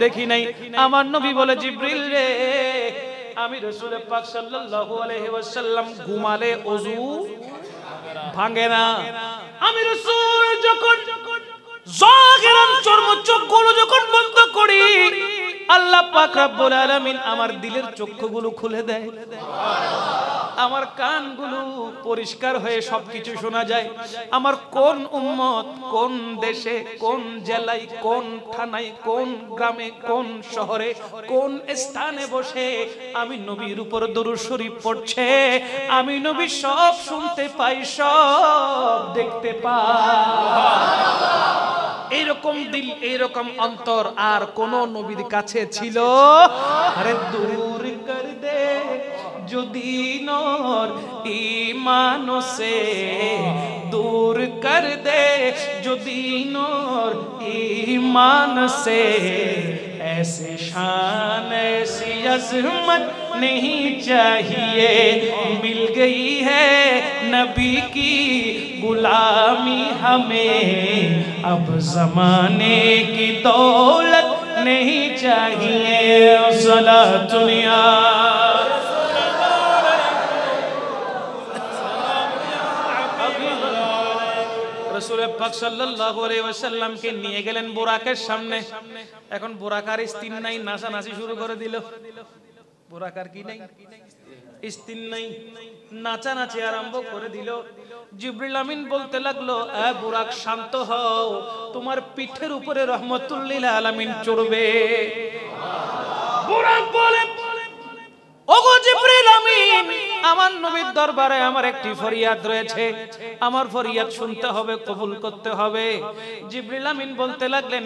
দেখি নাই। আমার নবী বলে জিবরিল রে, আমি রাসূল পাক সাল্লাল্লাহু আলাইহি ওয়াসাল্লাম ঘুমালে ওযু ভাঙে না। আমি রাসূল যখন জাহিরান চর্মচোখগুলো যখন বন্ধ করি, আল্লাহ পাক রব্বুল আলামিন আমার দিলের চক্ষুগুলো খুলে দেয়, আমার কানগুলো পরিষ্কার হয়ে সবকিছু শোনা যায়। আমার কোন উম্মত কোন দেশে কোন জেলায় কোন থানায় কোন গ্রামে কোন শহরে কোন স্থানে বসে আমি নবীর উপর দরুদ শরীফ পড়ছে, আমি নবী সব শুনতে পাই, সব দেখতে পাই। এইরকম দিল এইরকম অন্তর আর কোন নবীর কাছে ছিল? আরে দূর কর দে जो दीनोर ईमानों से, दूर कर दे जो दीनोर ईमान से, ऐसे शान ऐसी अज़मत नहीं चाहिए, मिल गई है नबी की गुलामी हमें, अब ज़माने की दौलत नहीं चाहिए। सलातुनिया রাসূল পাক সাল্লাল্লাহু আলাইহি ওয়াসাল্লামকে নিয়ে গেলেন বুরাকের সামনে। এখন বুরাকার স্তিন নাই, নাচানাচি শুরু করে দিল। বুরাকার কি নাই? স্তিন নাই, নাচানাচি আরম্ভ করে দিল। জিবরিল আমিন বলতে লাগলো, এ বুরাক শান্ত হও, তোমার পিঠের উপরে রহমতুল লিল আলামিন চড়বে। বুরাক বলে, ওগো জিবরিল আমিন, আমার নবীর দরবারে আমার একটি ফরিয়াদ রয়েছে, আমার ফরিয়াদ শুনতে হবে, কবুল করতে হবে। জিবরিল আমিন বলতে লাগলেন,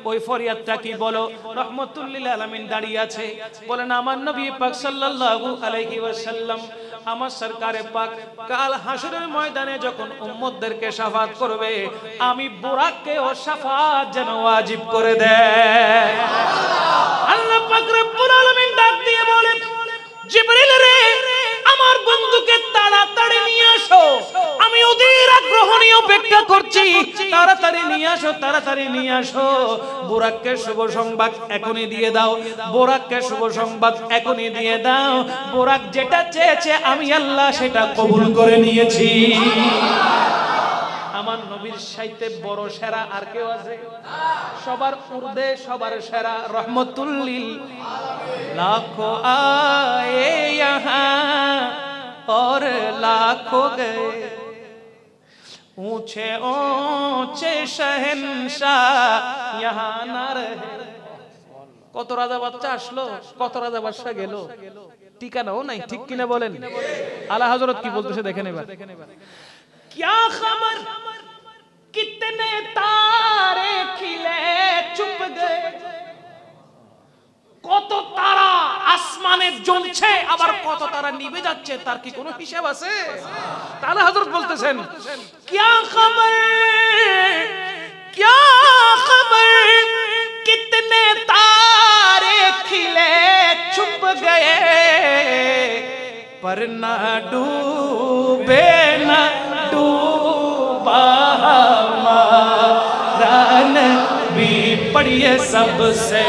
ওই ফরিয়াদটা কি বলো? রহমতুল লিল আলামিন দাঁড়িয়ে আছে, বলেন আমার নবী পাক সাল্লাল্লাহু আলাইহি ওয়াসাল্লাম, আমার সরকারে পাক কাল হাসরের ময়দানে যখন উম্মতদেরকে শাফাত করবে, আমি বুরাককে ও শাফাত যেন ওয়াজিব করে দেয়। আল্লাহ পাক রব্বুল আলামিন ডাক দিয়ে বলেন, জিবরিল রে, আমার বন্ধুকে তাড়াতাড়ি নিয়ে আসো, আমি ওদের আগ্রহ নিয়ে অপেক্ষা করছি, তাড়াতাড়ি নিয়ে আসো, তাড়াতাড়ি নিয়ে আসো। বুরাককে শুভ সংবাদ এখনই দিয়ে দাও, বুরাককে শুভ সংবাদ এখনই দিয়ে দাও। বুরাক যেটা চেয়েছে আমি আল্লাহ সেটা কবুল করে নিয়েছি। আমার নবীর সাইতে বড় সেরা আর কেউ আছে? সবার উর্দে সবার সেরা রহমতুল লিল লাখোं आए यहाँ और लाखों गए, ऊंचे ऊंचे शहंशाह यहाँ ना रहे। কত রাজা বাচ্চা আসলো, কত রাজা বাদশা গেল, ঠিকানাও নাই, ঠিক কিনা বলেন? আলা হযরত কি বলতেছে দেখেন এবার। क्या खबर कितने तारे खिले चुप गए, কত তারা আসমানে জ্বলছে আবার কত তারা নিভে যাচ্ছে, তার কি কোনো হিসাব আছে? তাহলে হযরত বলতেছেন, क्या खबर कितने तारे खिले छुप गए, पर ना डूबे ना डूबा हमारा नबी। पढ़िए सबसे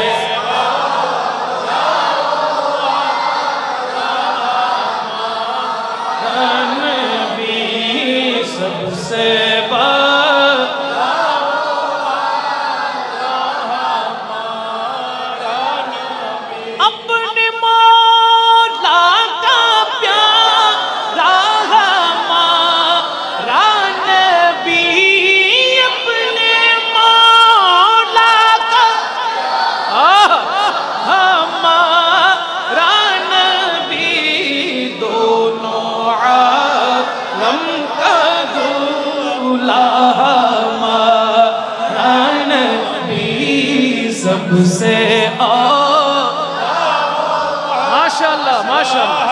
नबी, सबसे अपने मौला का प्यारा हमारा नबी, अपने मौला का हमारा नबी, दोनों आलम का दूल्हा हमारा नबी, सबसे माशाअल्लाह माशाअल्लाह,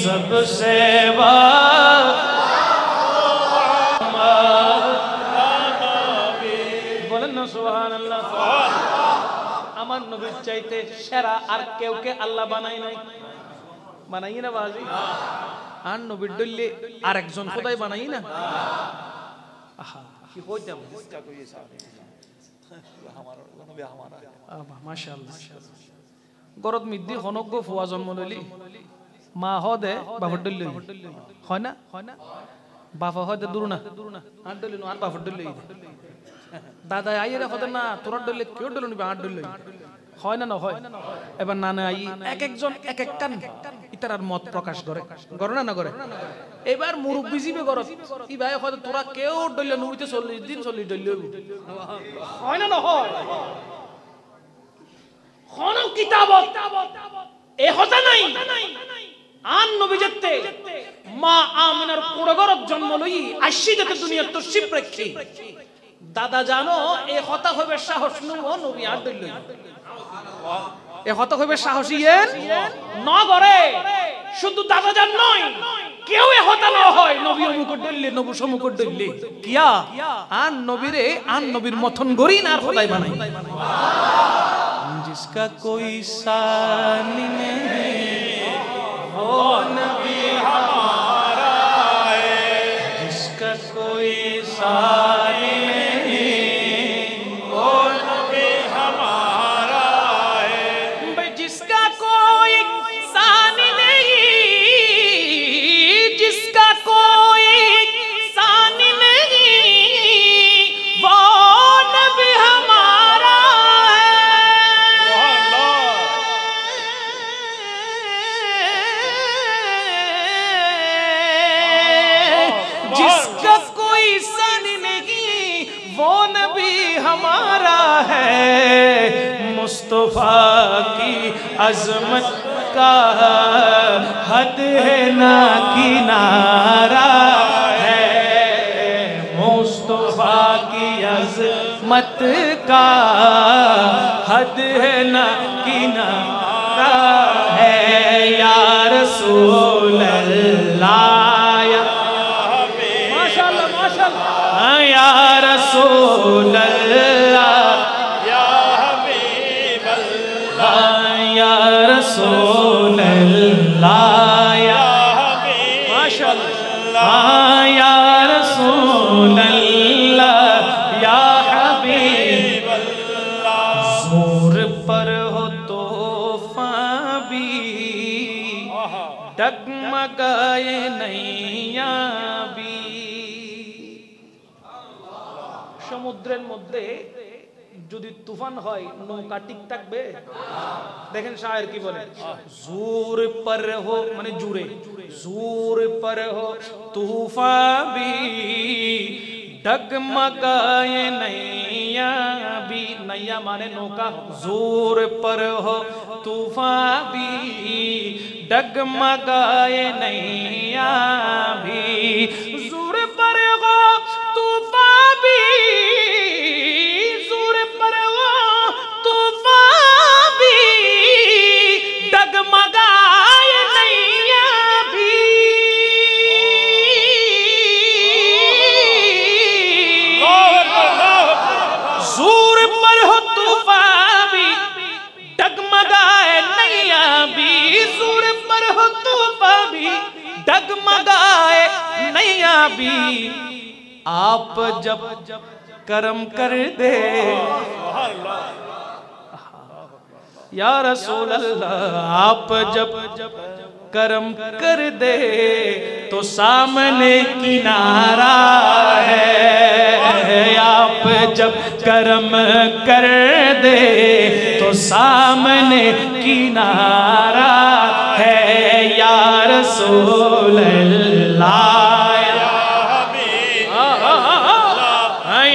सबसे বলেন না সুবহানাল্লাহ। আমার নবীর চাইতে সেরা আর কেউ কে আল্লাহ বানাই নাই? বানাই না বাজি? আর নবীর দল্লে আরেকজন খোদাই বানাই না? আহা কি কইতাম, মাশাআল্লাহ গরদ মিদ্দি হনগ্য ফুয়া জন্ম লইলি মা হদে বাফর দলি হয় না বাফা হদে দুরুনা আর দলি আর বাফর দলি দাদা আইরে হদে না তোর দলি কেউ দলি নিবে আর দলি হয় না হয় এবার নানা আই এক একজন এক এক কান ইতার মত প্রকাশ করে করে না করে এবার মুরব্বি জিবে গরত ই ভাই হয়তো তোরা কেউ দলি নুইতে 40 দিন 40 দলি হয় না হয় কোন কিতাবত এ হতা নাই আন নবী যেতে মা আমিনার পুরগরত জন্ম লই আশি যেতে দুনিয়ার তশরিফ রাখি দাদা জানো এ হতা হবে সাহস নবী আর দল লই এ হতা হবে সাহসী ন করে শুধু দাদা জান নয় কেউ এ হতা না হয় নবী মুকুট দললে নবী সমুকুট দললে কিয়া আন নবীরে আন নবীর মথন গরিন আর খোদাই বানাই जिसका कोई सानी नहीं वो नबी हमारा है जिसका कोई सानी नहीं वो नबी हमारा है भाई जिसका कोई सानी नहीं जिसका कोई सानी नहीं वो नबी हमारा हमारा है मुस्तफा की अजमत का हद है ना किनारा है मुस्तफा की अजमत का हद है ना किनारा है या रसूल अल्लाह माशाअल्लाह माशाअल्लाह या रसूल रसूल अल्लाह या माशाअल्लाह या रसूल अल्लाह या हबीब अल्लाह जोर पर हो तोफा भी डगमगाए नैया भी সমুদ্রের মধ্যে যদি তুফান হয় নৌকা টিক থাকবে দেখেন শায়ের কি বলে জোর पर हो মানে জুরে জোর पर हो तूफान भी डगमगाए नैया भी नैया माने नौका जोर पर हो तूफान भी डगमगाए नैया भी जोर पर हो तूफान भी डगमगाए नैया भी जोर पर हो तूफान भी डगमगाए नैया भी जोर पर हो तूफान भी डगमगाए नैया भी आप जब करम कर दे या रसूल अल्लाह आप जब करम कर दे तो सामने किनारा है आप जब करम कर दे तो सामने किनारा है या रसूल अल्लाह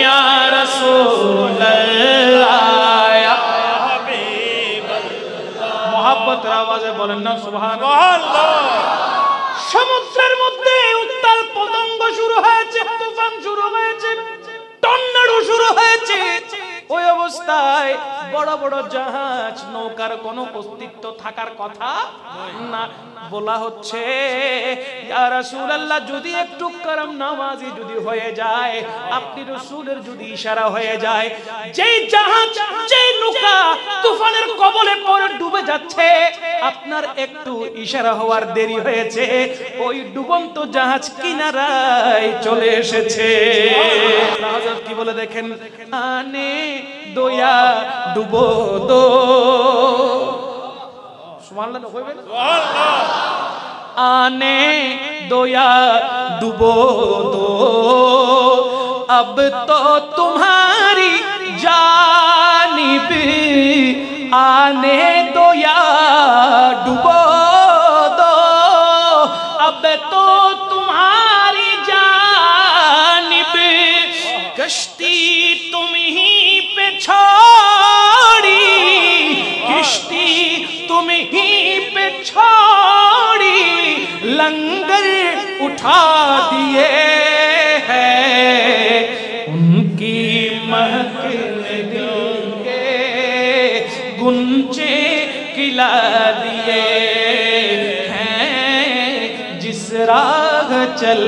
या रसूल আওয়াজে বলেন না সুবহানাল্লাহ সমুদ্রের মধ্যে উত্তাল পতঙ্গ শুরু হয়েছে তুফান শুরু হয়েছে টর্নেডো শুরু হয়েছে ওই অবস্থা অবস্থায় বড় বড় জাহাজ নৌকার কোনো অস্তিত্ব থাকার কথা না। বলা হচ্ছে ইয়া রাসূলুল্লাহ, যদি একটু করম নামাজি যদি হয়ে যায়, আপনি রাসূলের যদি ইশারা হয়ে যায়, যেই জাহাজ যেই নৌকা তুফানের কবলে পড়ে ডুবে যাচ্ছে, আপনার একটু ইশারা হওয়ার দেরি হয়েছে, ওই ডুবন্ত জাহাজ কিনারায় চলে এসেছে। হযরত কি বলে দেখেন, আনে দোয়া ডুবো দো, সুবহানাল্লাহ কইবেন, সুবহানাল্লাহ। आने दो या डुबो दो, अब तो तुम्हारी जानिब आने दो या डुबो दो, अब तो तुम्हारी जानिब कश्ती तुम ही पे छोड़ी, किश्ती तुम ही पे छोड़ी, लंगर उठा दिए हैं, उनकी महफिल दिल के गुंजे खिला दिए हैं, जिस राह चल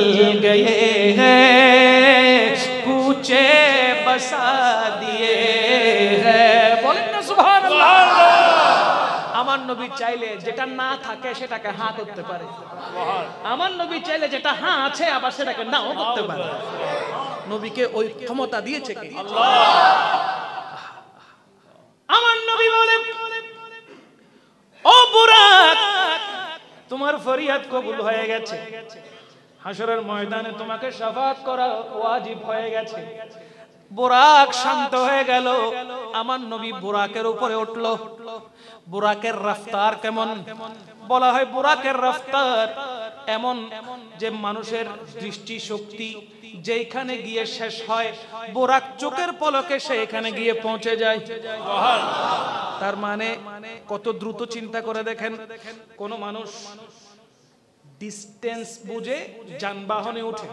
गए हैं कूचे बसा दिए हैं। बोलें ना सुभान अल्लाह। আমার নবী চাইলে যেটা না থাকে সেটাকে হ্যাঁ করতে পারে, আমার নবী চাইলে যেটা হ্যাঁ আছে আবার সেটাকে নাও করতে পারে। নবীকে ওই ক্ষমতা দিয়েছে কি আল্লাহ। আমার নবী বলে, ও বুরাক, তোমার ফরিয়াদ কবুল হয়ে গেছে, হাসরের ময়দানে তোমাকে শাফাআত করা ওয়াজিব হয়ে গেছে। বুরাক শান্ত হয়ে গেল, আমার নবী বুরাকের উপরে উঠলো। বুরাকের রফতার কেমন? বলা হয় বুরাকের রফতার এমন যে মানুষের দৃষ্টি শক্তি যেখানে গিয়ে শেষ হয়, বুরাক চোখের পলকে সেখানে গিয়ে পৌঁছে যায়। তার মানে কত দ্রুত, চিন্তা করে দেখেন। কোন মানুষ ডিস্টেন্স বুঝে যানবাহনে উঠে,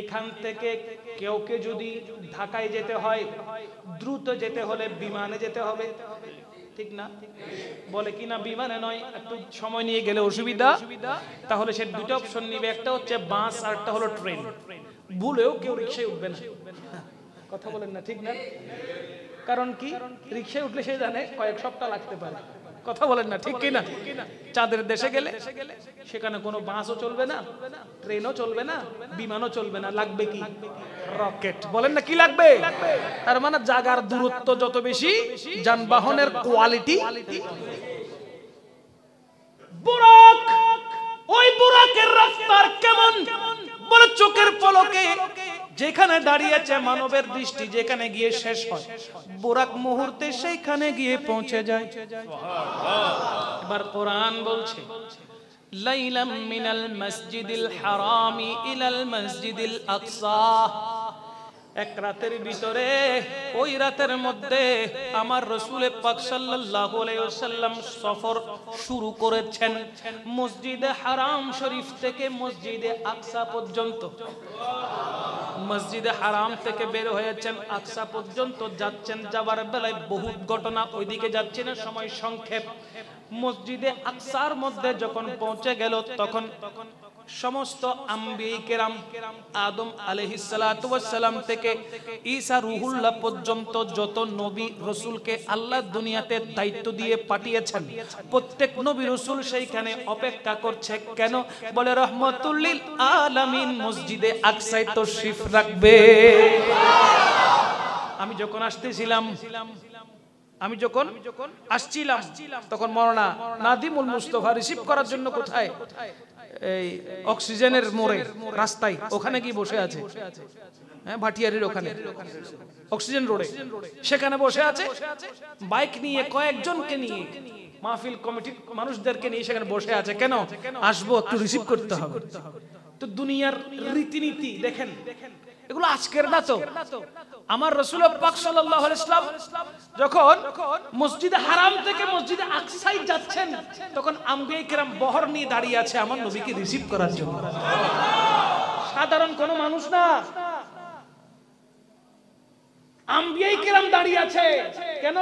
এখান থেকে কেউকে যদি ঢাকায় যেতে হয়, দ্রুত যেতে হলে বিমানে যেতে হবে, ঠিক না? বলে কি না, বিমানে নয়, একটু সময় নিয়ে গেলে অসুবিধা। তাহলে সে দুটো অপশন নিবে, একটা হচ্ছে বাস আর একটা হলো ট্রেন। ভুলেও কেউ রিকশায় উঠবে না, কথা বলেন না, ঠিক না? কারণ কি, রিকশায় উঠলে সে জানে কয়েক সপ্তাহ লাগতে পারে, কথা বলেন না, ঠিক কি না? চাঁদের দেশে গেলে সেখানে কোনো বাসও চলবে না, ট্রেনও চলবে না, বিমানও চলবে না, লাগবে কি? রকেট। বলেন না, কি লাগবে? তার মানে জায়গার দূরত্ব যত বেশি, যানবাহনের কোয়ালিটি। বুরাক, ওই বুরাকের রাস্তার কেমন? বলে চোখের পলকে যেখানে দাঁড়িয়েছে মানবের দৃষ্টি যেখানে গিয়ে শেষ হয়, বুরাক মুহূর্তে সেইখানে গিয়ে পৌঁছে যায়। এবার কোরআন বলছে, লাইলাম মিনাল মসজিদিল হারামি ইলাল মসজিদিল আকসা, এক রাতের ভিতরে, ওই রাতের মধ্যে আমার রাসূল পাক সাল্লাল্লাহু আলাইহি ওয়াসাল্লাম সফর শুরু করেছেন মসজিদে হারাম শরীফ থেকে মসজিদে আকসা পর্যন্ত। মসজিদে হারাম থেকে বের হয়েছেন, আকসা পর্যন্ত যাচ্ছেন। যাবার বেলায় বহুত ঘটনা, ওইদিকে যাচ্ছে না, সময় সংক্ষেপ। মসজিদে আকসার মধ্যে যখন পৌঁছে গেল, তখন সমস্ত আম্বিয়া কেরাম, আদম আলাইহিস সালাতু ওয়াস সালাম থেকে ঈসা রূহুল্লাহ পর্যন্ত যত নবী রাসূলকে আল্লাহ দুনিয়াতে দায়িত্ব দিয়ে পাঠিয়েছেন, প্রত্যেক নবী রাসূল সেইখানে অপেক্ষা করছে। কেন? বলে রহমাতুল লিল আলামিন মসজিদে আকসায় তাশরীফ রাখবে। আমি যখন আসছিলাম তখন মওলানা নাদিমুল মুস্তাফা রিসিভ করার জন্য কোথায়, এই অক্সিজেনের মোড়ে রাস্তায়, ওখানে কি বসে আছে, হ্যাঁ, ভাটিয়ারির ওখানে অক্সিজেন রোডে, সেখানে বসে আছে। বাইক নিয়ে কয়েকজনকে নিয়ে, মাহফিল কমিটির মানুষদেরকে নিয়ে সেখানে বসে আছে। কেন? আসবো, একটু রিসিভ করতে হবে। তো দুনিয়ার রীতিনীতি দেখেন, এগুলো আজকের না তো। আমার রাসূল পাক সাল্লাল্লাহু আলাইহি ওয়াসাল্লাম যখন মসজিদে হারাম থেকে মসজিদে আকসায় যাচ্ছেন, তখন আম্বিয়া কেরাম বহর নিয়ে দাঁড়িয়ে আছে আমার নবীকে রিসিভ করার জন্য। সাধারণ কোনো মানুষ না। আম্বিয়ায়ে কেরাম দাঁড়িয়ে আছে কেন?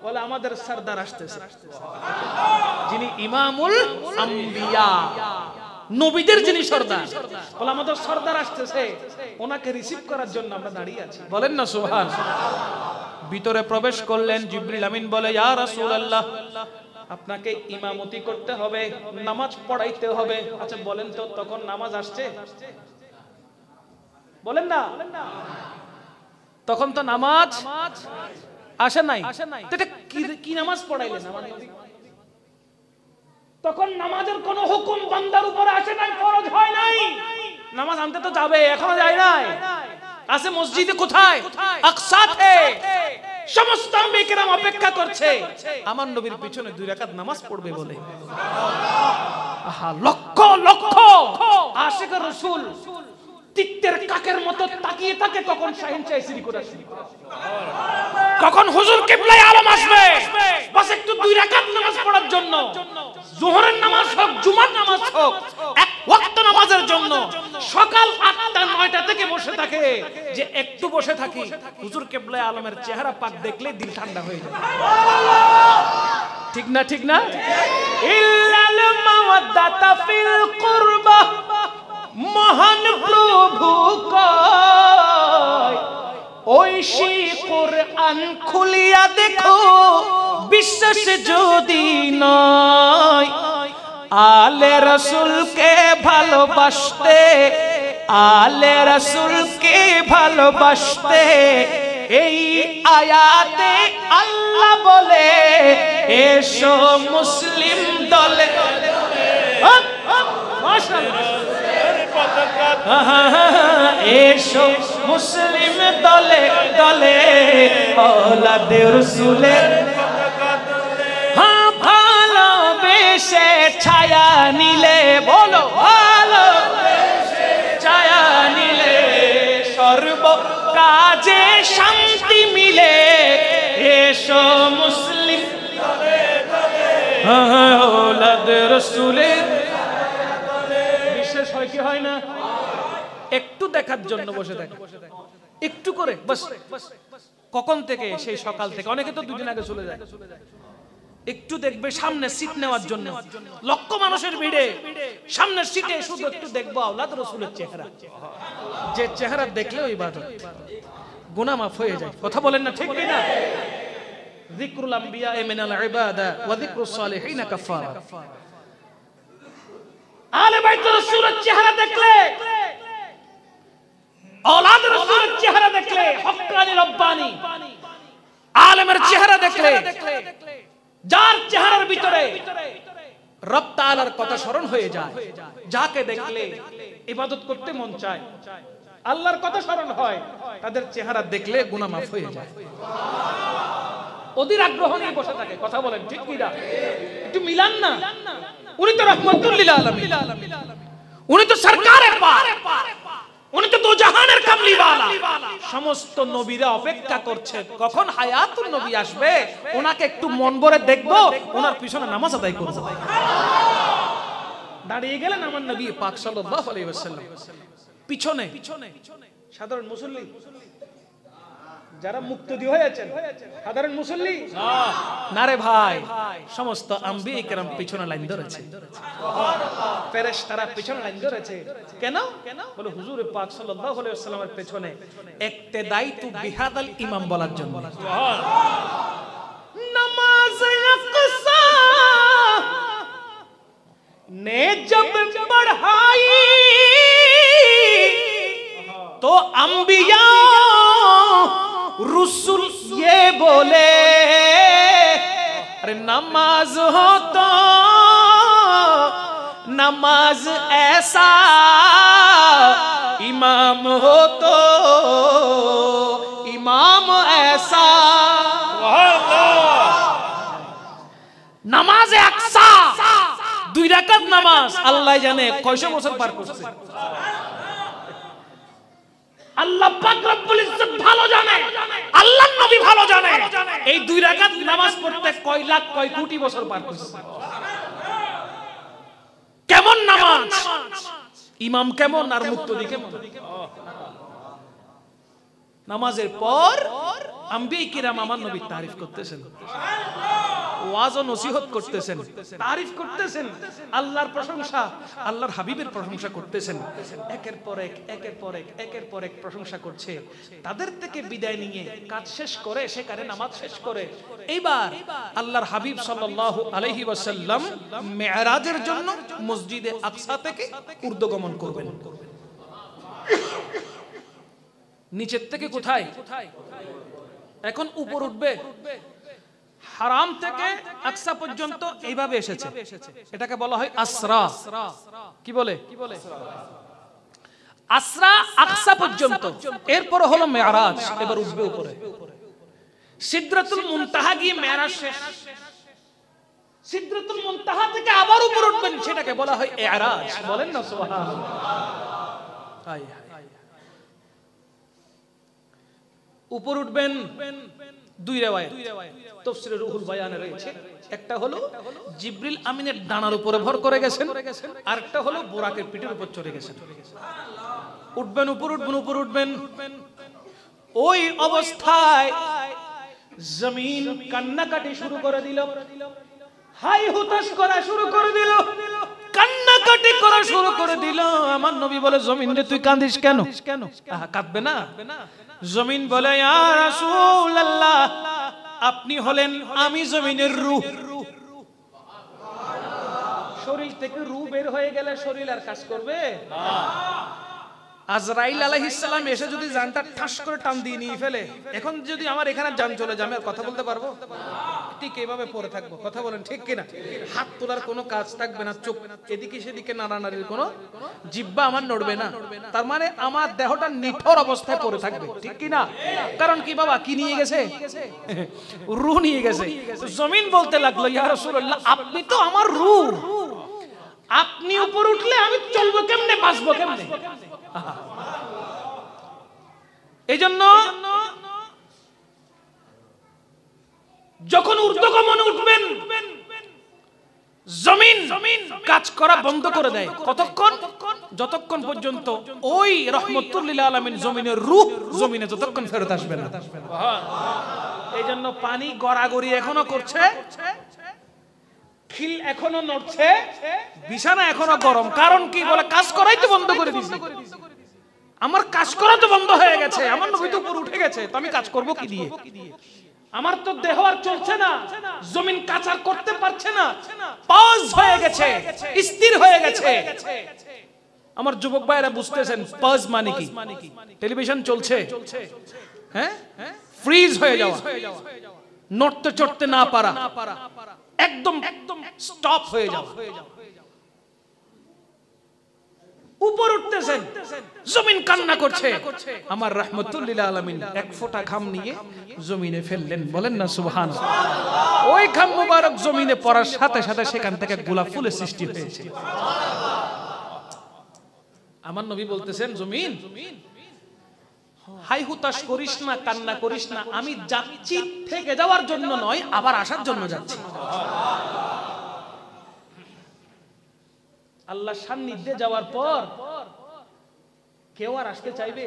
বলে আমাদের সরদার আসতেছে, যিনি ইমামুল আম্বিয়া, নবীদের যিনি সরদার। বলে আমাদের সরদার আসতেছে, ওনাকে রিসিভ করার জন্য আমরা দাঁড়িয়ে আছি। বলেন না সুবহানাল্লাহ। ভিতরে প্রবেশ করলেন জিবরিল আমিন, বলে ইয়া রাসূলুল্লাহ, আপনাকে ইমামতি করতে হবে, নামাজ পড়াইতে হবে। আচ্ছা বলেন তো, তখন নামাজ আসছে? বলেন না, তখন তো নামাজ আসে নাই। এটা কি নামাজ পড়াইলেন আমার নবী? তখন নামাজের কোন হুকুম বান্দার উপরে আসে নাই, ফরজ হয় নাই। নামাজ আনতে তো যাবে, এখনো যায় নাই। আছে মসজিদে, কোথায়? আকসাতে। সমস্ত আম্বিয়া কেরাম অপেক্ষা করছে আমার নবীর পিছনে 2 রাকাত নামাজ পড়বে বলে। আহা, লক্ষ লক্ষ আশিক রাসূল তিত্তের কাকের মতো তাকিয়ে থাকে। তখন শাহিন শাহ সিরি করে আসে, কখন হুজুর কিবলায়ে আলম আসবে, বাস একটু 2 রাকাত নামাজ পড়ার জন্য। যোহরের নামাজ হোক, জুমার নামাজ হোক, এক ওয়াক্ত নামাজের জন্য সকাল 8টা 9টা থেকে বসে থাকে, যে একটু বসে থাকি, হুজুর কিবলায়ে আলমের চেহারা পাক দেখলে দিল ঠান্ডা হয়ে যায়। ঠিক না? ঠিক না? ইল্লাল মাওয়াদ্দাতা ফিল কুরবা, মহান প্রভু কয় ঐশী কোরআন খুলিয়া দেখো, বিশ্বাস যদি নয়, আলে রাসূলকে ভালোবাসতে, আলে রাসূলকে ভালোবাসতে এই আয়াতে আল্লাহ বলে এসো মুসলিম দলে। এসো মুসলিম দলে দলে, ওলাদে রাসূলের ভালোবেসে ছায়া নিলে, বলো ভালোবেসে ছায়া নিলে, সর্ব কাজে শান্তি মিলে। এসো মুসলিম দলে দলে, ওলাদে রাসূলের। বিশেষ হয় কি হয় না? একটু দেখার জন্য বসে থাকে, একটু করে বাস। কখন থেকে? সেই সকাল থেকে। অনেকে তো 2 দিন আগে চলে যায়। একটু দেখবে, সামনে সিট নেওয়ার জন্য লক্ষ মানুষের ভিড়ে সামনের সিটে শুধু একটু দেখবো আওলাদ রাসূলের চেহারা। যে চেহারা দেখলে ওই ইবাদত, গুনাহ মাফ হয়ে যায়। কথা বলেন না, ঠিক না? যিকরুল আম্বিয়া মিনাল ইবাদা ওয়া যিকরুস সালিহিন কাফারা। আলে বাইত রাসূলের চেহারা দেখলে, औलाद रसूलेর চেহারা দেখলে, হক্কানি রব্বানি আলেমের চেহারা দেখলে, যার চেহারার ভিতরে রব তাআলার কথা স্মরণ হয়ে যায়, যাকে দেখলে ইবাদত করতে মন চায়, আল্লাহর কথা স্মরণ হয়, তাদের চেহারা দেখলে গুনাহ মাফ হয়ে যায়। অধীর আগ্রহ নিয়ে বসে থাকে। কথা বলেন, ঠিক কি না? একটু মিলান না। উনি তো রাহমাতুল লিল আলামিন, উনি তো সরকারে পাক, উনি তো দো জাহানের কামলি ওয়ালা। সমস্ত নবীরা অপেক্ষা করছে কখন হায়াতুন নবী আসবে, ওনাকে একটু মন ভরে দেখবো, ওনার পিছনে নামাজ আদায় করব। দাঁড়িয়ে গেলেন আমার নবী পাক সাল্লাল্লাহু আলাইহি ওয়াসাল্লাম। পিছনে সাধারণ মুসল্লি, যারা মুক্তদি হয়েছেন, সাধারণ মুসল্লি না রে ভাই, সমস্ত আম্বিয়া কেরাম পিছনে লাইন ধরেছে, ফেরেশতারা পিছনে লাইন ধরেছে। কেন? বলে হুজুর পাক সাল্লাল্লাহু আলাইহি ওয়াসাল্লামের পেছনে ইক্তেদাইতু বিহাদাল ইমাম বলার জন্য। নামাজ আকসা ने जब पढ़ाई तो अंबिया रसूल ये बोले, अरे नमाज हो तो नमाज ऐसा, इमाम हो तो इमाम ऐसा। नमाज अक्सा 2 রাকাত নামাজ, আল্লাহ জানে কয়শো বছর পার করছে। আল্লাহ পাক রব্বুল ইজ্জত ভালো জানে, আল্লাহর নবী ভালো জানে এই 2 রাকাত নামাজ পড়তে কয় লাখ কয় কোটি বছর পার করছে। কেমন নামাজ, ইমাম কেমন আর মুক্তদি কেমন। নামাজের পর আম্বিয়া কিরাম আমার নবীর তারিফ করতেছেন, ওয়াজ ও নসিহত করতেছেন, তারিফ করতেছেন, আল্লাহর প্রশংসা, আল্লাহর হাবিবের প্রশংসা করতেছেন। একের পর এক প্রশংসা করছে। তাদের থেকে বিদায় নিয়ে কাজ শেষ করে, সেখানে নামাজ শেষ করে এইবার আল্লাহর হাবিব সাল্লাল্লাহু আলাইহি ওয়াসাল্লাম মেরাজের জন্য মসজিদে আকসা থেকে ঊর্ধ্বগমন করবেন। নিচের থেকে কোথায়? এখন উপর উঠবে। হারাম থেকে আকসা পর্যন্ত এইভাবে এসেছে, এটাকে বলা হয় আসরা। কি বলে? আসরা আকসা পর্যন্ত, এরপর হলো মেরাজ। এবার উঠবে উপরে, সিদরাতুল মুনতাহা গিয়ে মেরাজ শেষ। সিদরাতুল মুনতাহা থেকে আবার উপর উঠবেন, সেটাকে বলা হয় ইরাজ। বলেন না সুবহানাল্লাহ। উপর উঠবেন। দুই রিওয়ায়াত তাফসীরে রুহুল বায়ানে রয়েছে। একটা হলো জিবরিল আমিনের ডানার উপরে ভর করে গেছেন, আর একটা হলো বুরাকের পিঠের উপর চড়ে গেছেন। উঠবেন, উপর উঠবেন। ওই অবস্থায় জমিন কান্নাকাটি শুরু করে দিল, হাই হুতাশ করা শুরু করে দিল, কান্নাকাটি করা শুরু করে দিল। আমার নবী বলে, জমিন রে তুই কাঁদিস কেন? কাঁদবে না? জমিন বলে, ইয়া রাসূলুল্লাহ, আপনি হলেন আমি জমিনের রূহ। শরীর থেকে রূহ বের হয়ে গেলে শরীর আর কাজ করবে? আজরাইল আলাইহিস সালাম এসে যদি জানটা ঠাস করে টান দিয়ে নিয়ে ফেলে, এখন যদি আমার এখানে জান চলে যায়, আমি আর কথা বলতে পারবো? ঠিক এইভাবে পড়ে থাকবো। কথা বলেন ঠিক কিনা? হাত তোলার কোনো কাজ থাকবে না, চোখ এদিকে সেদিকে নাড়ানাড়ির কোনো, জিহ্বা আমার নড়বে না। তার মানে আমার দেহটা নিথর অবস্থায় পড়ে থাকবে, ঠিক কিনা? কারণ কি বাবা, কি নিয়ে গেছে? রূহ নিয়ে গেছে। জমিন বলতে লাগলো, ইয়া রাসূলুল্লাহ, আপনি তো আমার রূহ, আপনি উপর উঠলে আমি চলবো কেমনে, বাঁচবো কেমনে? এই জন্য যখন ঊর্ধ্বগমনে উঠবেন, জমিন কাজ করা বন্ধ করে দেয়। কতক্ষণ? যতক্ষণ পর্যন্ত ওই রহমতুল লিল আলামিন জমিনের রূহ জমিনে যতক্ষণ ফেরত আসবে না। এই জন্য পানি গড়াগড়ি এখনো করছে, খিল এখনো নড়ছে, বিছানা এখনো গরম। কারণ কি? বলে কাজ করাই তো বন্ধ করে দিয়েছি, আমার কাজ করা তো বন্ধ হয়ে গেছে, আমার নবী তো উপর উঠে গেছে, তো আমি কাজ করব কি দিয়ে? আমার তো দেহ আর চলছে না, জমিন কাজ আর করতে পারছে না, পজ হয়ে গেছে, স্থির হয়ে গেছে। আমার যুবক ভাইরা বুঝতেছেন পজ মানে কি? টেলিভিশন চলছে, হ্যাঁ, ফ্রিজ হয়ে যাওয়া, নড়তে চড়তে না পারা, একদম স্টপ হয়ে যাওয়া। উপর উঠতেছেন, জমিন কান্না করছে। আমার রাহমাতুল লিল আলামিন এক ফোঁটা ঘাম নিয়ে জমিনে ফেললেন। বলেন না সুবহানাল্লাহ। ওই ঘাম মুবারক জমিনে পড়ার সাথে সাথে সেখান থেকে গোলাপ ফুলের সৃষ্টি হয়েছে। আমার নবী বলতেছেন, জমিন হাই হুতাশ করিস না, কান্না করিস না, আমি যাচ্ছি থেকে যাওয়ার জন্য নয়, আবার আসার জন্য যাচ্ছি। আল্লাহর সান্নিধ্যে যাওয়ার পর কেউ আর আসতে চাইবে?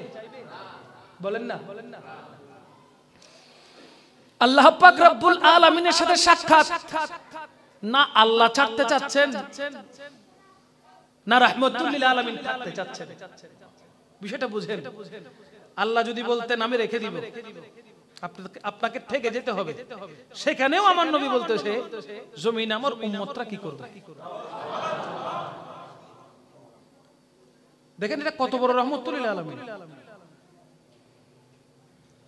বলেন না। আল্লাহ পাক রব্বুল আলামিনের সাথে সাক্ষাৎ না আল্লাহ ছাড়তে চাচ্ছেন, না রাহমাতুল লিল আলামিন থাকতে চাচ্ছেন। বিষয়টা বুঝেন। আল্লাহ যদি বলতেন আমি রেখে দিব, আপনাকে থেকে যেতে হবে, সেখানেও আমার নবী বলতেছে, জমিন আমার উম্মতরা কি করবে? দেখেন এটা কত বড় রাহমাতুল লিল আলামিন।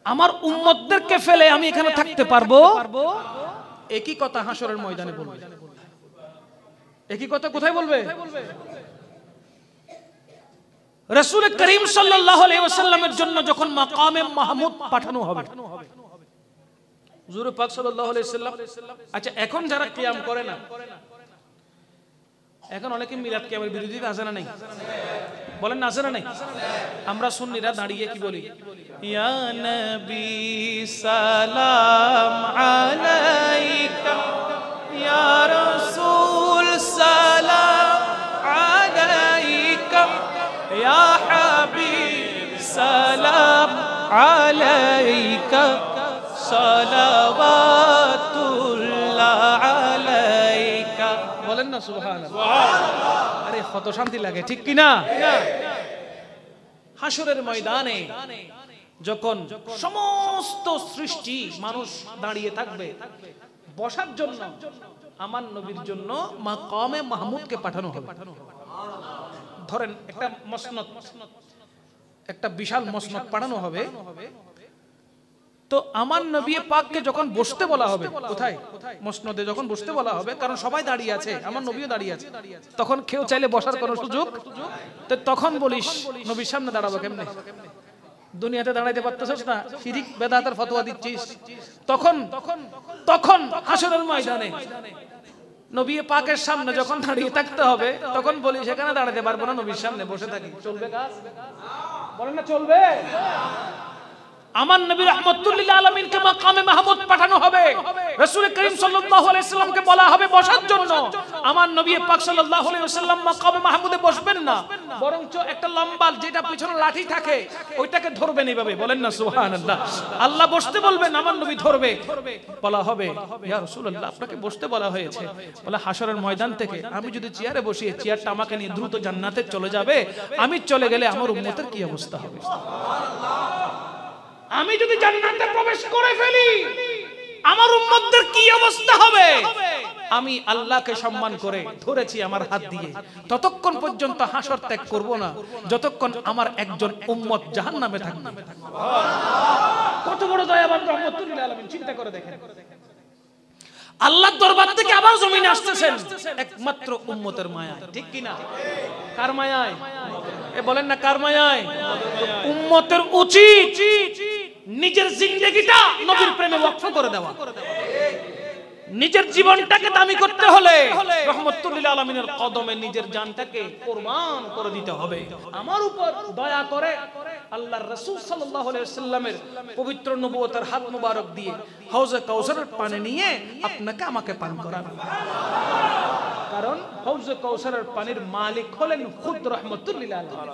আমার উম্মতদেরকে ফেলে আমি এখানে থাকতে পারবো? একই কথা হাসরের ময়দানে বলবে। একই কথা কোথায় বলবে? রাসূল করিম সাল্লাল্লাহু আলাইহি ওয়াসাল্লামের জন্য যখন মাকামে মাহমুদ পাঠানো হবে, হুজুর পাক সাল্লাল্লাহু আলাইহি ওয়াসাল্লাম, আচ্ছা এখন যারা কিয়াম করে না, এখন অনেকে মিলাদ কিয়ামের বিরোধিতা আছে না নাই? বলেন না আছে না নাই? আমরা সুন্নিরা দাঁড়িয়ে কি বলি? ইয়া নবী সালাম আলাইকা, ইয়া রাসূল সালাম আলাইকা, ইয়া হাবিব সালাম আলাইকা সালাওয়াতুল্লাহ আলাইকা। বলেন না সুবহানাল্লাহ। আরে কত শান্তি লাগে, ঠিক কি না? হাসরের ময়দানে যখন সমস্ত সৃষ্টি মানুষ দাঁড়িয়ে থাকবে বসার জন্য, আমার নবীর জন্য মাকামে মাহমুদকে পাঠানো হবে। ধরেন একটা মসনদ, একটা বিশাল মসনদ পাঠানো হবে, তো আমার নবী পাককে যখন বসতে বলা হবে, কোথায়? মসনদে যখন বসতে বলা হবে, কারণ সবাই দাঁড়িয়ে আছে, আমার নবীও দাঁড়িয়ে আছে, তখন কেউ চাইলে বসার কোনো সুযোগ, তো তখন বলিস নবীর সামনে দাঁড়াবো কেমনে? দুনিয়াতে দাঁড়াইতে পারতেছিস না, শিরিক বেদাতের ফতোয়া দিচ্ছিস। তখন তখন হাসরের ময়দানে নবী পাকের সামনে যখন দাঁড়িয়ে থাকতে হবে, তখন বলি সেখানে দাঁড়াতে পারবো না, নবীর সামনে বসে থাকি। চলবে কাজ? বলেন না চলবে? আমার নবী রাহমাতুল লিল আলামিনকে মাকামে মাহমুদ পাঠানো হবে, রাসূল করিম সাল্লাল্লাহু আলাইহি ওয়াসাল্লামকে বলা হবে বসার জন্য। আমার নবী পাক সাল্লাল্লাহু আলাইহি ওয়াসাল্লাম মাকামে মাহমুদে বসবেন না, বরঞ্চ একটা লম্বা যেটা পিছনে লাঠি থাকে ওইটাকে ধরবেন এইভাবে। বলেন না সুবহানাল্লাহ। আল্লাহ বসতে বলবেন, আমার নবী ধরবে। বলা হবে ইয়া রাসূলুল্লাহ আপনাকে বসতে বলা হয়েছে। বলে হাসরের ময়দান থেকে আমি যদি চেয়ারে বসি, চেয়ারটা আমাকে নিয়ে দ্রুত জান্নাতে চলে যাবে, আমি চলে গেলে আমার উম্মতের কি অবস্থা হবে? আমি যদি জান্নাতে প্রবেশ করে ফেলি, আমার উম্মতদের কি অবস্থা হবে? আমি আল্লাহকে সম্মান করে ধরেছি আমার হাত দিয়ে, ততক্ষণ পর্যন্ত হাসর ত্যাগ করব না যতক্ষণ আমার একজন উম্মত জাহান্নামে থাকবে। কত বড় দয়াবান রাহমাতুল লিল আলামিন, চিন্তা করে দেখেন। আল্লাহর দরবার থেকে আবার জমিনে আসতেছেন একমাত্র উম্মতের মায়া, ঠিক কি না? কার মায়ায়? এ বলেন না কার মায়ায়? উম্মতের উচিত নিজের জিন্দেগিটা নবীর প্রেমে ওয়াকফ করে দেওয়া। নিজের জীবনটাকে দামি করতে হলে রাহমাতুল লিল আলামিনের কদমে নিজের জানটাকে কুরবান করে দিতে হবে। আমার উপর দয়া করে আল্লাহর রাসূল সাল্লাল্লাহু আলাইহি ওয়াসাল্লামের পবিত্র নবুয়তের হাত মোবারক দিয়ে হাউজে কাউসারের পানি নিয়ে আপনাকে আমাকে পান করান। কারণ হাউজে কাউসারের পানির মালিক হলেন খুদ রাহমাতুল লিল আলামিন।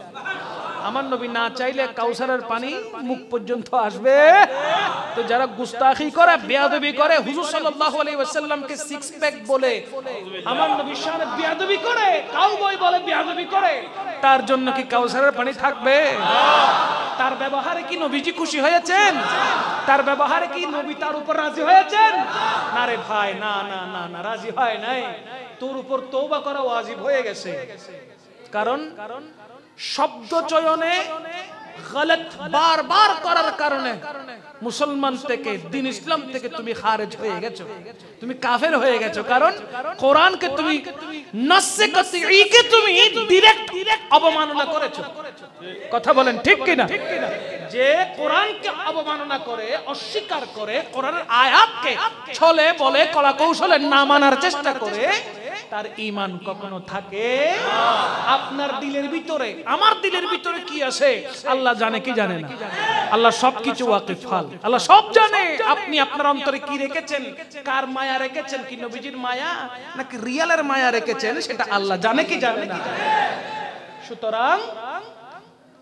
আমার নবী না চাইলে কাউসারের পানি মুখ পর্যন্ত আসবে? তো যারা গুস্তাখি করে, বেয়াদবি করে, হুজুর সাল্লাল্লাহু আলাইহি ওয়াসাল্লামকে সিক্স প্যাক বলে, আমার নবীর সামনে বেয়াদবি করে, কাউবয় বলে বেয়াদবি করে, তার জন্য কি কাউসারের পানি থাকবে? তার ব্যবহারে কি নবীজি খুশি হয়েছেন? তার ব্যবহারে কি নবী তার উপর রাজি হয়েছেন? না রে ভাই, না না না না, রাজি হয় নাই। তোর উপর তওবা করা ওয়াজিব হয়ে গেছে। কারণ শব্দ চয়নে গলত বারবার করার কারণে মুসলমান থেকে, দিন ইসলাম থেকে তুমি খারিজ হয়ে গেছো, তুমি কাফের হয়ে গেছো। কারণ কোরআনকে তুমি নাসে কাতঈকে তুমি ডাইরেক্ট অবমাননা করেছো। কথা বলেন ঠিক কি না? যে কোরআনকে অবমাননা করে, অস্বীকার করে, কোরআনের আয়াতকে ছলে বলে কলা কৌশলে না মানার চেষ্টা করে, তার ঈমান কখনো থাকে? আপনার দিলের ভিতরে, আমার দিলের ভিতরে কি আছে আল্লাহ জানে কি জানে না? আল্লাহ সবকিছু ওয়াকিফাল, আল্লাহ সব জানে। আপনি আপনার অন্তরে কি রেখেছেন, কার মায়া রেখেছেন, কি নবীজির মায়া নাকি রিয়ালের মায়া রেখেছেন, সেটা আল্লাহ জানে কি জানে না? সুতরাং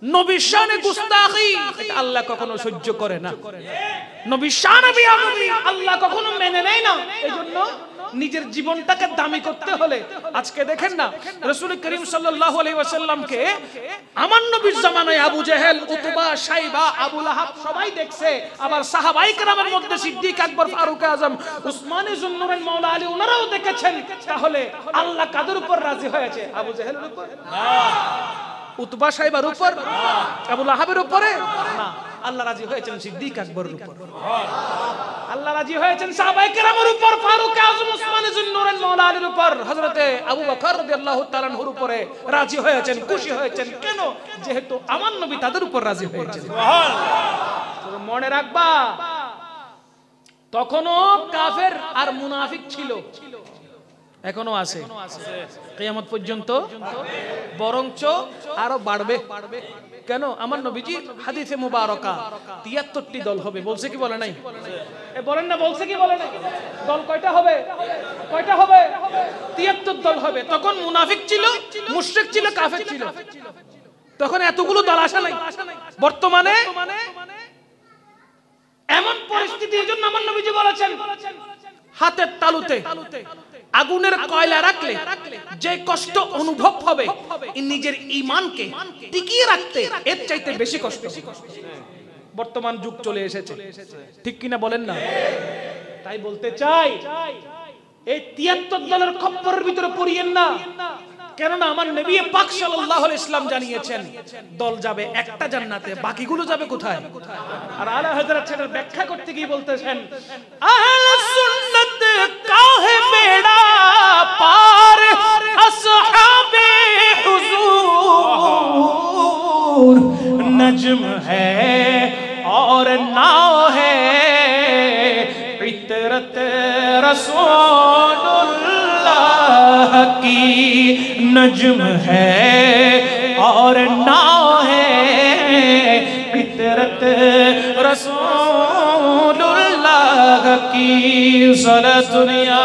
নবীর শানে গুস্তাখি এটা আল্লাহ কখনো সহ্য করে না। নবীর শানে বেয়াদবি আল্লাহ কখনো মেনে নেয় না। এজন্য নিজের জীবনটাকে দামি করতে হলে, আজকে দেখেন না রাসূল করিম সাল্লাল্লাহু আলাইহি ওয়াসাল্লামকে আমার নবীর জামানায় আবু জেহেল, উতবা, শাইবা, আবু লাহাব সবাই দেখছে। আবার সাহাবায়ে কেরামের মধ্যে সিদ্দিক আকবর, ফারুক আযম, উসমানে যুন্নুরাইন, মাওলা আলী ওনারাও দেখেছেন। তাহলে আল্লাহ কাদের উপর রাজি হয়েছে? আবু জেহেলের উপর না, উতবা শাইবার উপর, আবু লাহাবের উপরে না। আল্লাহ রাজি হয়েছেন সিদ্দিক আকবরের উপর, আল্লাহ রাজি হয়েছেন সাহাবায়ে কেরামের উপর, ফারুক আযম, উসমানে যুন্নুরাইন, মাওলা আলীর উপর, হযরতে আবু বকর রাদিয়াল্লাহু তাআলা আনহুর উপরে রাজি হয়েছেন, খুশি হয়েছেন। কেন? যেহেতু আমার নবী তাদের উপর রাজি হয়েছেন। সুবহানাল্লাহ। মনে রাখবা, তখনও কাফের আর মুনাফিক ছিল, এখনো আছে কিয়ামত পর্যন্ত, বরঞ্চ আরো বাড়বে। কেন? আমার নবীজি হাদিসে মুবারকা ৭৩টি দল হবে বলছে কি বলে নাই? এ বলেন না, বলছে কি বলে নাই? দল কয়টা হবে? কয়টা হবে? ৭৩ দল হবে। তখন মুনাফিক ছিল, মুশরিক ছিল, কাফের ছিল। তখন এতগুলো দল আসে নাই। বর্তমানে পরিচিতি। এজন্য আমার নবীজি বলেছেন হাতের তালুতে আগুনের কয়লা রাখলে যে কষ্ট অনুভব হবে নিজের ঈমানকে টিকিয়ে রাখতে এর চাইতে বেশি কষ্ট বর্তমান যুগ চলে এসেছে, ঠিক কিনা বলেন না? তাই বলতে চাই এই ৭৩ দলের খপ্পরের ভিতরে পড়িয়েন না, কেননা আমার নবী পাক সাল্লাল্লাহু আলাইহি ওয়াসাল্লাম জানিয়েছেন দল যাবে একটা জান্নাতে, বাকিগুলো যাবে কোথায়? আর আলা হযরত সেটা ব্যাখ্যা করতে গিয়ে বলতেছেন আহলে সুন্নাত কাহে বেড়া পার আসহাবে হুজুর নজম হ্যায় और नाव है फितरत रसूलुल्लाह की नजम है और नाव है फितरत रसूलुल्लाह की सलात दुनिया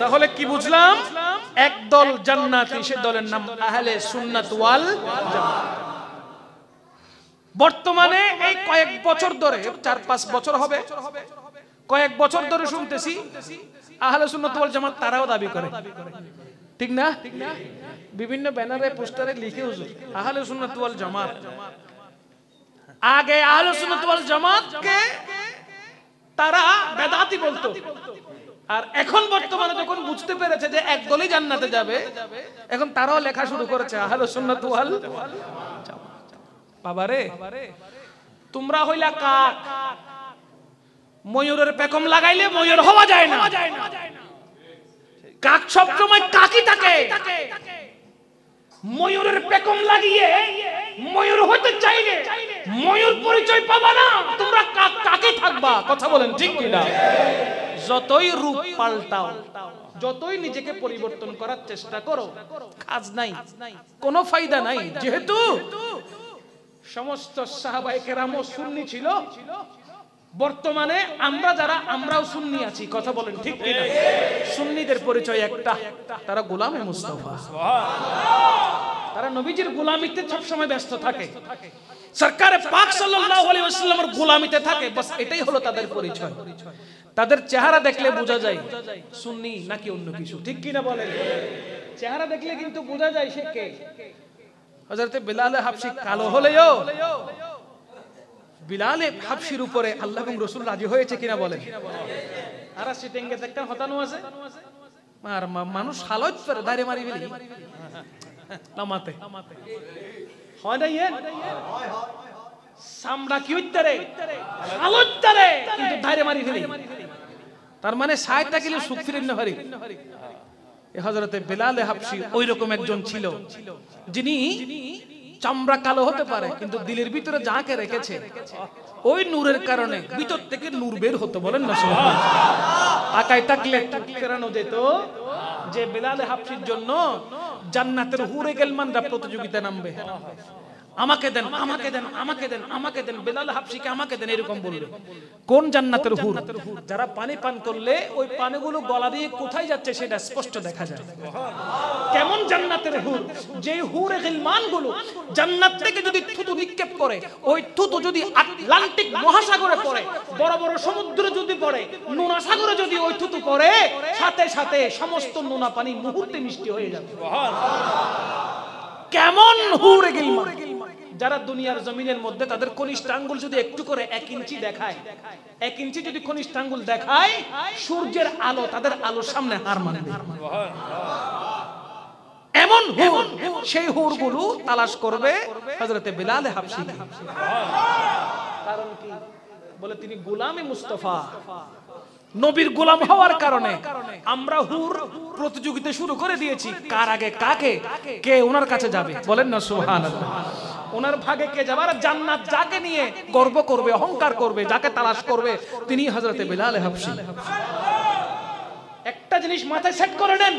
তাহলে কি বুঝলাম? একদল জান্নাতি, সে দলের নাম আহলে সুন্নাত ওয়াল জামাত। বর্তমানে এই কয়েক বছর ধরে ৪-৫ বছর হবে, কয়েক বছর ধরে শুনতেছি আহলে সুন্নাত ওয়াল জামাত তারাও দাবি করে, ঠিক না? বিভিন্ন ব্যানারে পোস্টারে লিখে হুজুর আহলে সুন্নাত ওয়াল জামাত। আগে আহলে সুন্নাত ওয়াল জামাতকে তারা বেদাতি বলতো, আর এখন বর্তমানে যখন বুঝতে পেরেছে যে একদলই জান্নাতে যাবে, এখন তারাও লেখা শুরু করেছে আহলে সুন্নাত ওয়াল জামাত। বাবারে তোমরা হইলা কাক, ময়ূরের পেখম লাগাইলে ময়ূর হওয়া যায় না। কাক সব সময় কাকই থাকে, ময়ূরের পেখম লাগিয়ে ময়ূর হতে চাইলে ময়ূর পরিচয় পাবা না, তোমরা কাক কাকই থাকবা। কথা বলেন ঠিক কিনা? যতই রূপ পাল্টাও, যতই নিজেকে পরিবর্তন করার চেষ্টা করো, কাজ নাই, কোনো ফায়দা নাই। যেহেতু সমস্ত সাহাবায়ে কেরামও সুন্নি ছিল, বর্তমানে আমরা যারা আমরাও সুন্নি আছি। কথা বলেন ঠিক কিনা? সুন্নিদের পরিচয় একটা, তারা গোলামে মুস্তাফা, তারা নবীজির গোলামিতে সব সময় ব্যস্ত থাকে, সরকারে পাক সাল্লাল্লাহু আলাইহি ওয়াসাল্লামের গোলামিতে থাকে, বাস এটাই হলো তাদের পরিচয়। তাদের চেহারা দেখলে বোঝা যায় সুন্নি নাকি অন্য কিছু, ঠিক কিনা বলেন? চেহারা দেখলে কিন্তু বোঝা যায় সে কে। হযরত বিলাল হাবশী কালো হলেও বিলাল হাবশীর উপরে আল্লাহ এবং রাসূল রাজি হয়েছে কিনা বলেন? আর সিটেঙ্গে দেখতাম হতানো আছে, আর মানুষ হালত করে দাঁড়ে মারি ফেলি নামাতে হয় না, ইয়ে সামরা কি হইতারে হালত তারে কিন্তু দাঁড়ে মারি ফেলি, তার মানে ৬০টা কিলো সুখ ফিরেন না পারি। হযরতে বিলাল হাবশী ওই রকম একজন ছিল, যিনি চামড়া কালো হতে পারে কিন্তু দিলের ভিতরে যাকে রেখেছে ওই নূরের কারণে ভিতর থেকে নূর বের হতো। বলেন না সুবহানাল্লাহ? আকায় তাকলে ফেরানো যেত যে বিলাল হাবশীর জন্য জান্নাতের হুরে গেলমানরা প্রতিযোগিতা নামবে, আমাকে দেন, আমাকে দেন, আমাকে দেন, আমাকে দেন, বিলাল হাবশীকে আমাকে দেন, এরকম বলবে। কোন জান্নাতের হুর? যারা পানি পান করলে ওই পানিগুলো গলা দিয়ে কোথায় যাচ্ছে সেটা স্পষ্ট দেখা যায়। কেমন জান্নাতের হুর? যে হুরে গিলমানগুলো জান্নাত থেকে যদি থুতু নিক্ষেপ করে, ওই থুতু যদি আটলান্টিক মহাসাগরে পড়ে, বড় বড় সমুদ্রে যদি পড়ে, নোনা সাগরে যদি ওই থুতু পড়ে, সাথে সাথে সমস্ত নোনা পানি মুহূর্তে মিষ্টি হয়ে যাবে। কেমন হুরে গিলমান! যারা দুনিয়ার জমিনের মধ্যে তাদের কনিষ্ঠ আঙ্গুল যদি একটু করে ১ ইঞ্চি দেখায়, ১ ইঞ্চি যদি কনিষ্ঠ আঙ্গুল দেখায়, সূর্যের আলো তাদের আলোর সামনে হার মানবে। এমন হুর, সেই হুরগুলো তালাশ করবে হযরতে বিলাল হাবশী। কারণ কি? বলে তিনি গোলামে মুস্তাফা, নবীর গোলাম হওয়ার কারণে আমরা হুর প্রতিযোগিতা শুরু করে দিয়েছি, কার আগে কাকে, কে ওনার কাছে যাবে। বলেন না সুবহানাল্লাহ? ওনার ভাগে কে যাবে? আর জান্নাত যাকে নিয়ে গর্ব করবে, অহংকার করবে, যাকে তালাশ করবে, তিনি হযরতে বিলাল হাবশী। একটা জিনিস মাথায় সেট করে নেন,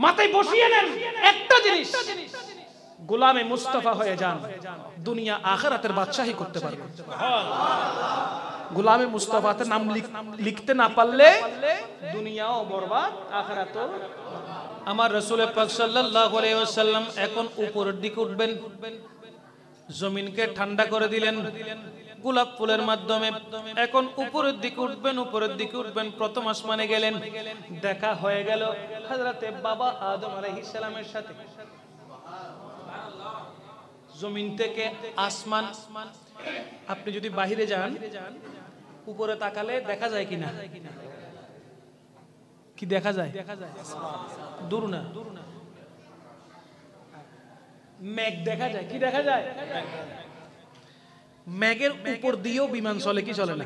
মাথায় বসিয়ে নেন একটা জিনিস, গোলামে মুস্তাফা হয়ে যান, দুনিয়া আখিরাতের বাদশাহী করতে পারবেন। গোলামে মুস্তাফাতে নাম লিখতে না পারলে দুনিয়াও বরবাদ আখিরাতও। আমার রাসূল পাক সাল্লাল্লাহু আলাইহি ওয়াসাল্লাম এখন উপরের দিকে উঠবেন, জমিনকে ঠান্ডা করে দিলেন গোলাপ ফুলের মাধ্যমে। এখন উপরের দিকে উঠবেন, উপরের দিকে উঠবেন, প্রথম আসমানে গেলেন, দেখা হয়ে গেল হযরতে বাবা আদম আলাইহিস সালামের সাথে। জমিন থেকে আসমান, আপনি যদি বাহিরে যান উপরে তাকালে দেখা যায় কিনা? কি দেখা যায়? দূর না, মেঘ দেখা যায়। কি দেখা যায়? মেঘের উপর দিয়েও বিমান চলে কি চলে না?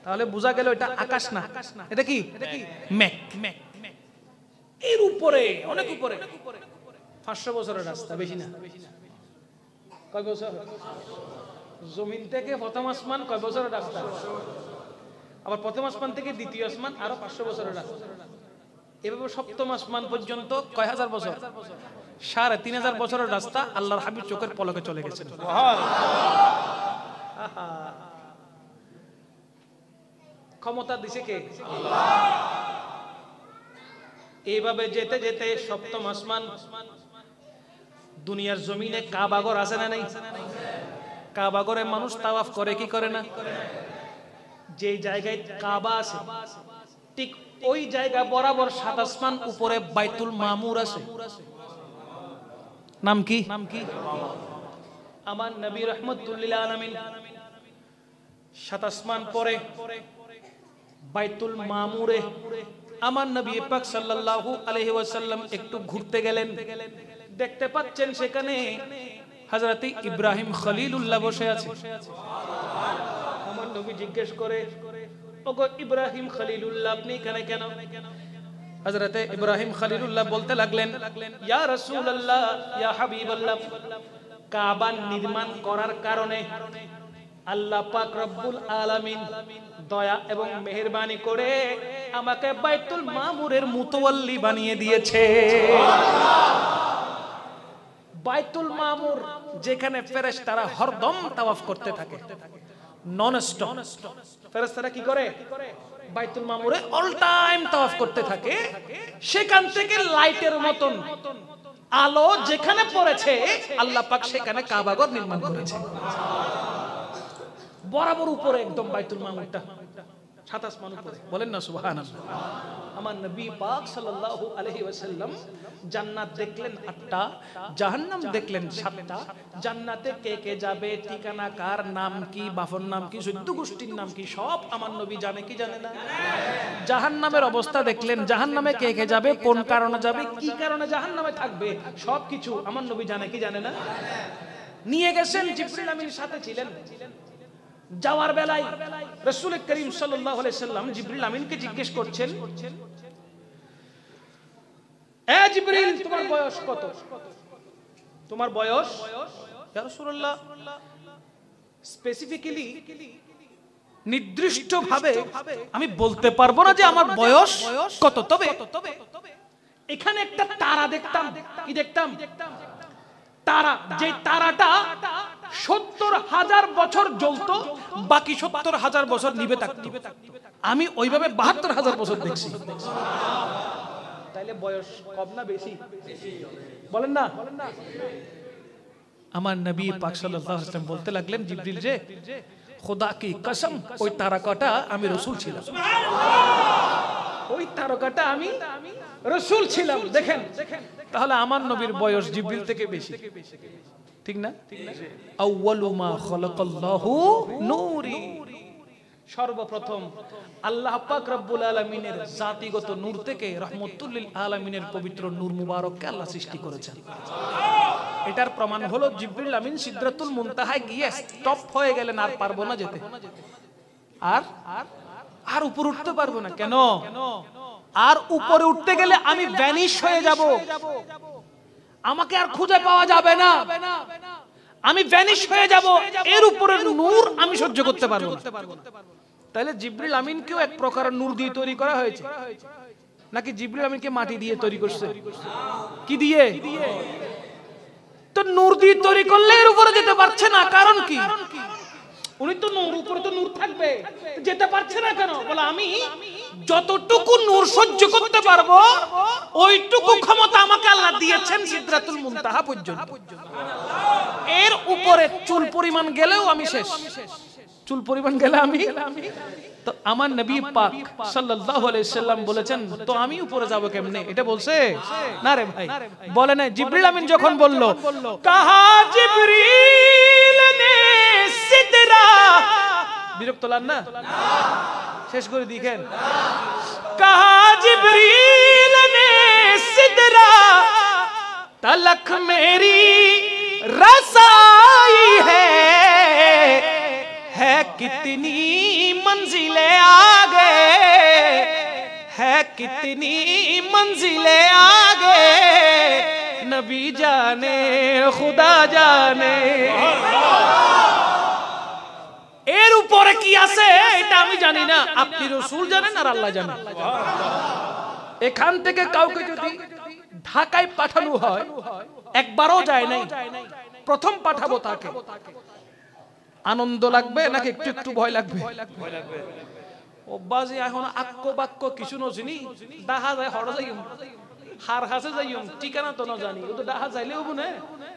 তাহলে বোঝা গেল এটা আকাশ না, এটা কি? মেঘ। এর উপরে, অনেক উপরে, 500 বছরের রাস্তা, বেশি না। কয় বছর? জমিন থেকে প্রথম আসমান কয় বছরের রাস্তা? আবার প্রথম আসমান থেকে দ্বিতীয় আসমান আরো 500 বছরের রাস্তা। এভাবে সপ্তম আসমান পর্যন্ত কয় হাজার বছর? 3500 বছরের রাস্তা আল্লাহর হাবিব চোখের পলকে চলে গেছেন। ক্ষমতা দিছে কে? এইভাবে যেতে যেতে সপ্তম আসমান, দুনিয়ার জমিনে কাবাঘর আছে না নাই? কাবাঘরে মানুষ তাওয়াফ করে কি করে না? যে জায়গায় কাবা আছে ঠিক ওই জায়গা বরাবর 7 আসমান উপরে বাইতুল মামুর আছে। নাম কি? আমার নবী রাহমাতুল লিল আলামিন 7 আসমান পরে বাইতুল মামুরে আমার নবী পাক সাল্লাল্লাহু আলাইহি ওয়াসাল্লাম একটু ঘুরতে গেলেন। দেখতে পাচ্ছেন সেখানে হযরত ইব্রাহিম খলিলুল্লাহ বসে আছে। আমার নবী জিজ্ঞেস করে, ওগো ইব্রাহিম খলিলুল্লাহ, আপনি এখানে কেন? হযরত ইব্রাহিম খলিলুল্লাহ বলতে লাগলেন, ইয়া রাসূলুল্লাহ, ইয়া হাবিবাল্লাহ, কাবা নির্মাণ করার কারণে আল্লাহ পাক রব্বুল আলামিন দয়া এবং মেহেরবানি করে আমাকে বাইতুল মামুরের মুতাওয়াল্লি বানিয়ে দিয়েছে। বাইতুল মামুর যেখানে ফেরেশতারা হরদম তাওয়াফ করতে থাকে, নন স্টপ। ফেরেশতারা কি করে? বাইতুল মামুরে অল টাইম তাওয়াফ করতে থাকে। সেখান থেকে লাইটের মতন আলো যেখানে পড়েছে আল্লাহ পাক সেখানে কাবাঘর নির্মাণ করেছে। বরাবর উপরে একদম বাইতুল মামুরটা 7 আসমান উপরে। বলেন না সুবহানাল্লাহ। আমার নবী পাক সাল্লাল্লাহু আলাইহি ওয়াসাল্লাম জান্নাত দেখলেন 8টা, জাহান্নাম দেখলেন 7টা। জান্নাতে কে কে যাবে, ঠিকানা কার, নাম কি, বাফর নাম কি, 14 গোষ্ঠীর নাম কি, সব আমার নবী জানে কি জানে না? জাহান্নামের অবস্থা দেখলেন, জাহান্নামে কে কে যাবে, কোন কারণে যাবে, কি কারণে জাহান্নামে থাকবে, সবকিছু আমার নবী জানে কি জানে না? নিয়ে গেছেন, জিবরিল আমিন সাথে ছিলেন। যাওয়ার বেলায় রাসূল করিম সাল্লাল্লাহু আলাইহি সাল্লাম জিবরিল আমিনকে জিজ্ঞেস করছেন, এ জিবরিল, তোমার বয়স কত? তোমার বয়স? ইয়া রাসূলুল্লাহ, স্পেসিফিক্যালি নির্দিষ্টভাবে আমি বলতে পারবো না যে আমার বয়স কত, তবে এখানে একটা তারা দেখতাম। কি দেখতাম? তারা। যে তারাটা 70,000 বছর জ্বলতো, বাকি 70,000 বছর নিভে থাকতো। আমি ওইভাবে 72,000 বছর দেখছি। তাইলে বয়স কম না বেশি? বলেন না। আমার নবী পাক সাল্লাল্লাহু আলাইহি ওয়াসাল্লাম বলতে লাগলেন, জিবরিল রে, খোদা কি কসম, ওই তারকাটা আমি রাসূল ছিলাম। ওই তারকাটা আমি রাসূল ছিলাম। দেখেন, তাহলে আমার নবীর বয়স জিবরিল থেকে বেশি, ঠিক না? আউয়ালু মা খালাকাল্লাহু নূরি। সর্বপ্রথম আল্লাহ পাক রব্বুল আলামিনের জাতিগত নূর থেকে রাহমাতুল লিল আলামিনের পবিত্র নূর মুবারককে আল্লাহ সৃষ্টি করেছেন। এটার প্রমাণ হলো জিবরিল আমিন সিদরাতুল মুনতাহায় গিয়ে স্টপ হয়ে গেলেন, আর পারবো না যেতে, আর উপর উঠতে পারবো না। কেন? আর উপরে উঠতে গেলে আমি ভ্যানিশ হয়ে যাব, আমাকে আর খুঁজে পাওয়া যাবে না, আমি ভ্যানিশ হয়ে যাব। এর উপরের নূর আমি সহ্য করতে পারবো না। তাহলে জিবরিল আমিনকেও এক প্রকার নূর দিয়ে তৈরি করা হয়েছে, নাকি জিবরিল আমিনকে মাটি দিয়ে তৈরি করছে? কি দিয়ে? তো নূর দিয়ে তৈরি করলে এর উপরে যেতে পারছে না, কারণ কি? উনি তো নূর, উপরে তো নূর থাকবে, যেতে পারছে না কেন? বলে আমি যতটুকু নূর সহ্য করতে পারবো ওইটুকু ক্ষমতা আমাকে আল্লাহ দিয়েছেন সিদরাতুল মুনতাহা পর্যন্ত। এর উপরে চুল পরিমাণ গেলেও আমি শেষ, চুল পরিমাণ গেলে আমি তো আমার নবী পাক সাল্লাল্লাহু আলাইহি সাল্লাম বলেছেন তো আমি উপরে যাব কেমনে, এটা বলছে না রে ভাই, বলে না। জিবরিল আমিন যখন বলল কাহা জিবরিল নে সিদরা, বিরক্ত লান না, শেষ করে দিকেন। কাহা জিবরিল নে সিদরা তলক মেরি रसाई है कितनी मंजिलें आगे, है कितनी मंजिलें आगे, नबी जाने खुदा जाने। এর উপরে কি আছে এটা আমি জানি না, আপনি রাসূল জানেন আর আল্লাহ জানেন। এখান থেকে কাউকে যদি ঢাকায় পাঠানো হয়, একবারও যায় নাই, প্রথম পাঠাবো তাকে, আনন্দ লাগবে নাকি একটু একটু ভয় লাগবে? অব্বাজি এখন আক্ক বাক্য কিছু নছিনি, দেখা যায় হড় যাই হার হাসে যাইম ঠিকানা তো না জানি, ও তো দেখা যাইলেও মনে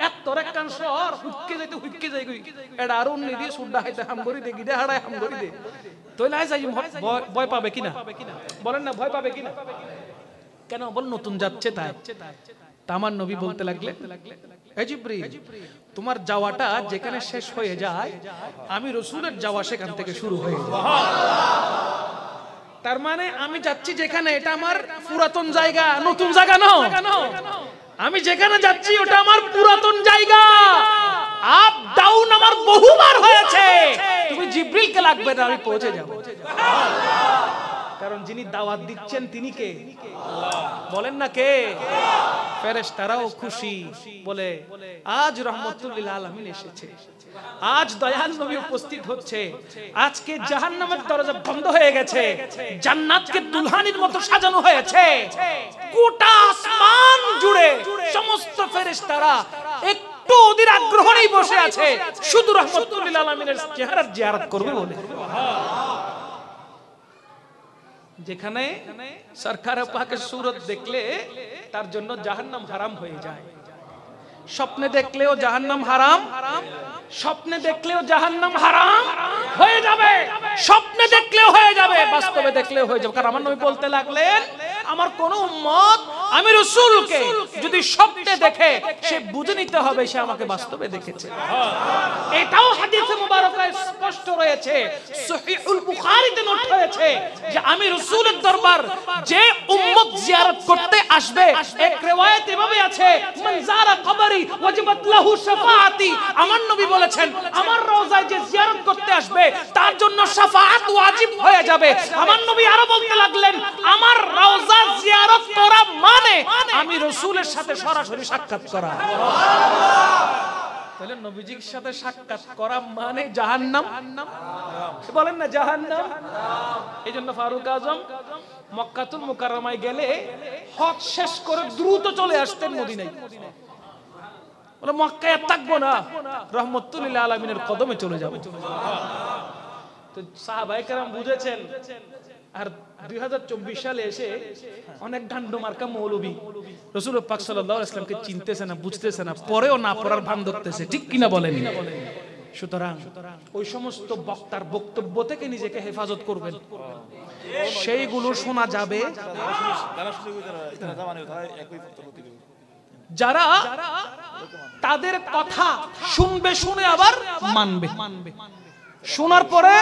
এত্তর একখান শহর হুক্কে যাইতে হুক্কে যাই গই, এটা আর অন্য দিয়ে সুড্ডা হাইতে হাম করি দে, গিডে হাড়ায় হাম করি দে, তৈলে যাই ভয় পাবে কিনা বলেন না, ভয় পাবে কিনা? কেন বল নতুন যাচ্ছে তাই। আমার নবী বলতে লাগলেন হে জিবরিল তোমার যাওয়াটা যেখানে শেষ হয়ে যায় আমি রাসূলের যাওয়া সেখান থেকে শুরু হয়ে যায়। তার মানে আমি যাচ্ছি যেখানে এটা আমার পুরাতন জায়গা, নতুন জায়গা না। আমি যেখানে যাচ্ছি ওটা আমার পুরাতন জায়গা, আপ ডাউন আমার বহুবার হয়েছে। তুমি জিবরিলকে লাগবে না, আমি পৌঁছে যাব। কারণ যিনি দাওয়াত দিচ্ছেন তিনি কে? বলেন না কে? ফেরেশতারাও খুশি, বলে আজ রাহমাতুল লিল আলামিন এসেছে, আজ দয়াল নবী উপস্থিত হচ্ছে, আজকে জাহান্নামের দরজা বন্ধ হয়ে গেছে, জান্নাতকে দুলহানির মতো সাজানো হয়েছে। গোটা আসমান জুড়ে সমস্ত ফেরেশতারা একটু ওদের আগ্রহ নেই বসে আছে, শুধু রাহমাতুল লিল আলামিনের চেহারার জিয়ারত করবে বলে। যেখানে সরকারে পাকের সুরত দেখলে তার জন্য জাহান্নাম হারাম হয়ে যায়। স্বপ্নে দেখলেও জাহান্নাম হারাম, স্বপ্নে দেখলেও জাহান্নাম হারাম হয়ে যাবে, স্বপ্নে দেখলেও হয়ে যাবে, বাস্তবে দেখলেও হয়ে যাবে। কারণ আমার নবী বলতে লাগলেন আমার কোন উম্মত আমি রাসূলকে যদি স্বপ্নে দেখে সে বুঝে নিতে হবে সে আমাকে বাস্তবে দেখেছে। এটাও হাদিসে মুবারকায় স্পষ্ট রয়েছে, সহিহুল বুখারীতে নোট হয়েছে যে আমি রাসূলের দরবার যে উম্মত জিয়ারত করতে আসবে, এক riwayat এভাবে আছে মান যারা কবরি ওয়াজিবাত লাহু শাফাআতি, আমার নবী বলেছেন আমার রওজায় যে জিয়ারত করতে আসবে তার জন্য শাফাআত ওয়াজিব হয়ে যাবে। আমার নবী আরো বলতে লাগলেন আমার রওজা জিয়ারত করা মানে আমি রাসূলের সাথে সরাসরি সাক্ষাৎ করা। তাহলে নবীজির সাথে সাক্ষাৎ করা মানে জাহান্নাম, বলেন না জাহান্নাম। এইজন্য ফারুক আজম মক্কাতুল মুকাররমায় গেলে হজ শেষ করে দ্রুত চলে আসতেন মদিনায়, বলে মক্কায় থাকবো না, রাহমাতুল লিল আলামিনের কদমে চলে যাব। তো সাহাবায়ে কেরাম বুঝেছেন। আর 2024 সালে এসে অনেক ডান্ডো মার্কা মৌলবী রাসূল পাক সাল্লাল্লাহু আলাইহি ওয়াসাল্লামকে চিনতেছে না, বুঝতেছে না, পরেও না পড়ার ভান ধরতেছে, ঠিক কিনা বলেন? সুতরাং ওই সমস্ত বক্তার বক্তব্য থেকে নিজেকে হেফাজত করবেন, সেইগুলো শোনা যাবে যারা তাদের কথা শুনবে, শুনে আবার মানবে। শোনার পরে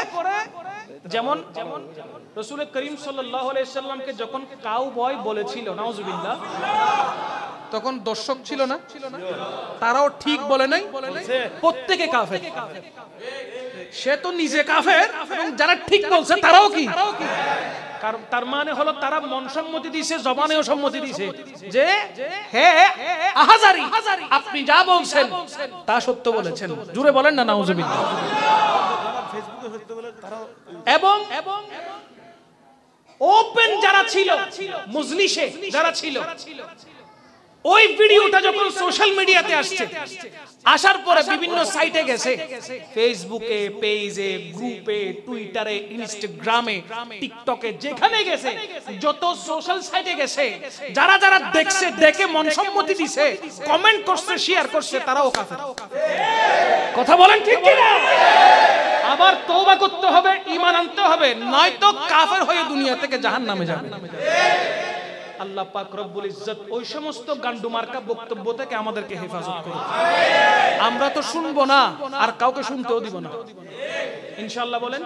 যেমন রাসূল করিম সাল্লাল্লাহু আলাইহি ওয়াসাল্লামকে যখন কাউবয় বলেছিল নাউজুবিল্লাহ, তখন দর্শক ছিল না, তারাও ঠিক বলে নাই, প্রত্যেকে কাফের। সে তো নিজে কাফের এবং যারা ঠিক বলছে তারাও কি? কারণ তার মানে হলো তারা মন সম্মতি দিয়েছে, জবানেও সম্মতি দিয়েছে যে হে আহাজারি আপনি যা বলছেন তা সত্য বলেছেন। জুড়ে বলেন না নাউজুবিল্লাহ। এবং ওপেন যারা ছিল, মজলিসে যারা ছিল, ওই ভিডিওটা যখন সোশ্যাল মিডিয়াতে আসছে, আসার পরে বিভিন্ন সাইটে গেছে, ফেসবুকে, পেজে, গ্রুপে, টুইটারে, ইনস্টাগ্রামে, টিকটকে, যেখানে গেছে, যত সোশ্যাল সাইটে গেছে, যারা যারা দেখছে, দেখে মন সম্মতি দিছে, কমেন্ট করছে, শেয়ার করছে, তারাও কাফের। কথা বলেন ঠিক কি না? আবার তওবা করতে হবে, ঈমান আনতে হবে, নয়তো কাফের হয়ে দুনিয়া থেকে জাহান্নামে যাবে। আল্লাহ পাক রব্বুল ইজ্জত ওই সমস্ত গান্ডু মার্কা বক্তব্য থেকে আমাদেরকে হেফাজত করুন। আমরা তো শুনবো না, আর কাউকে শুনতেও দিব না ইনশাআল্লাহ। বলেন।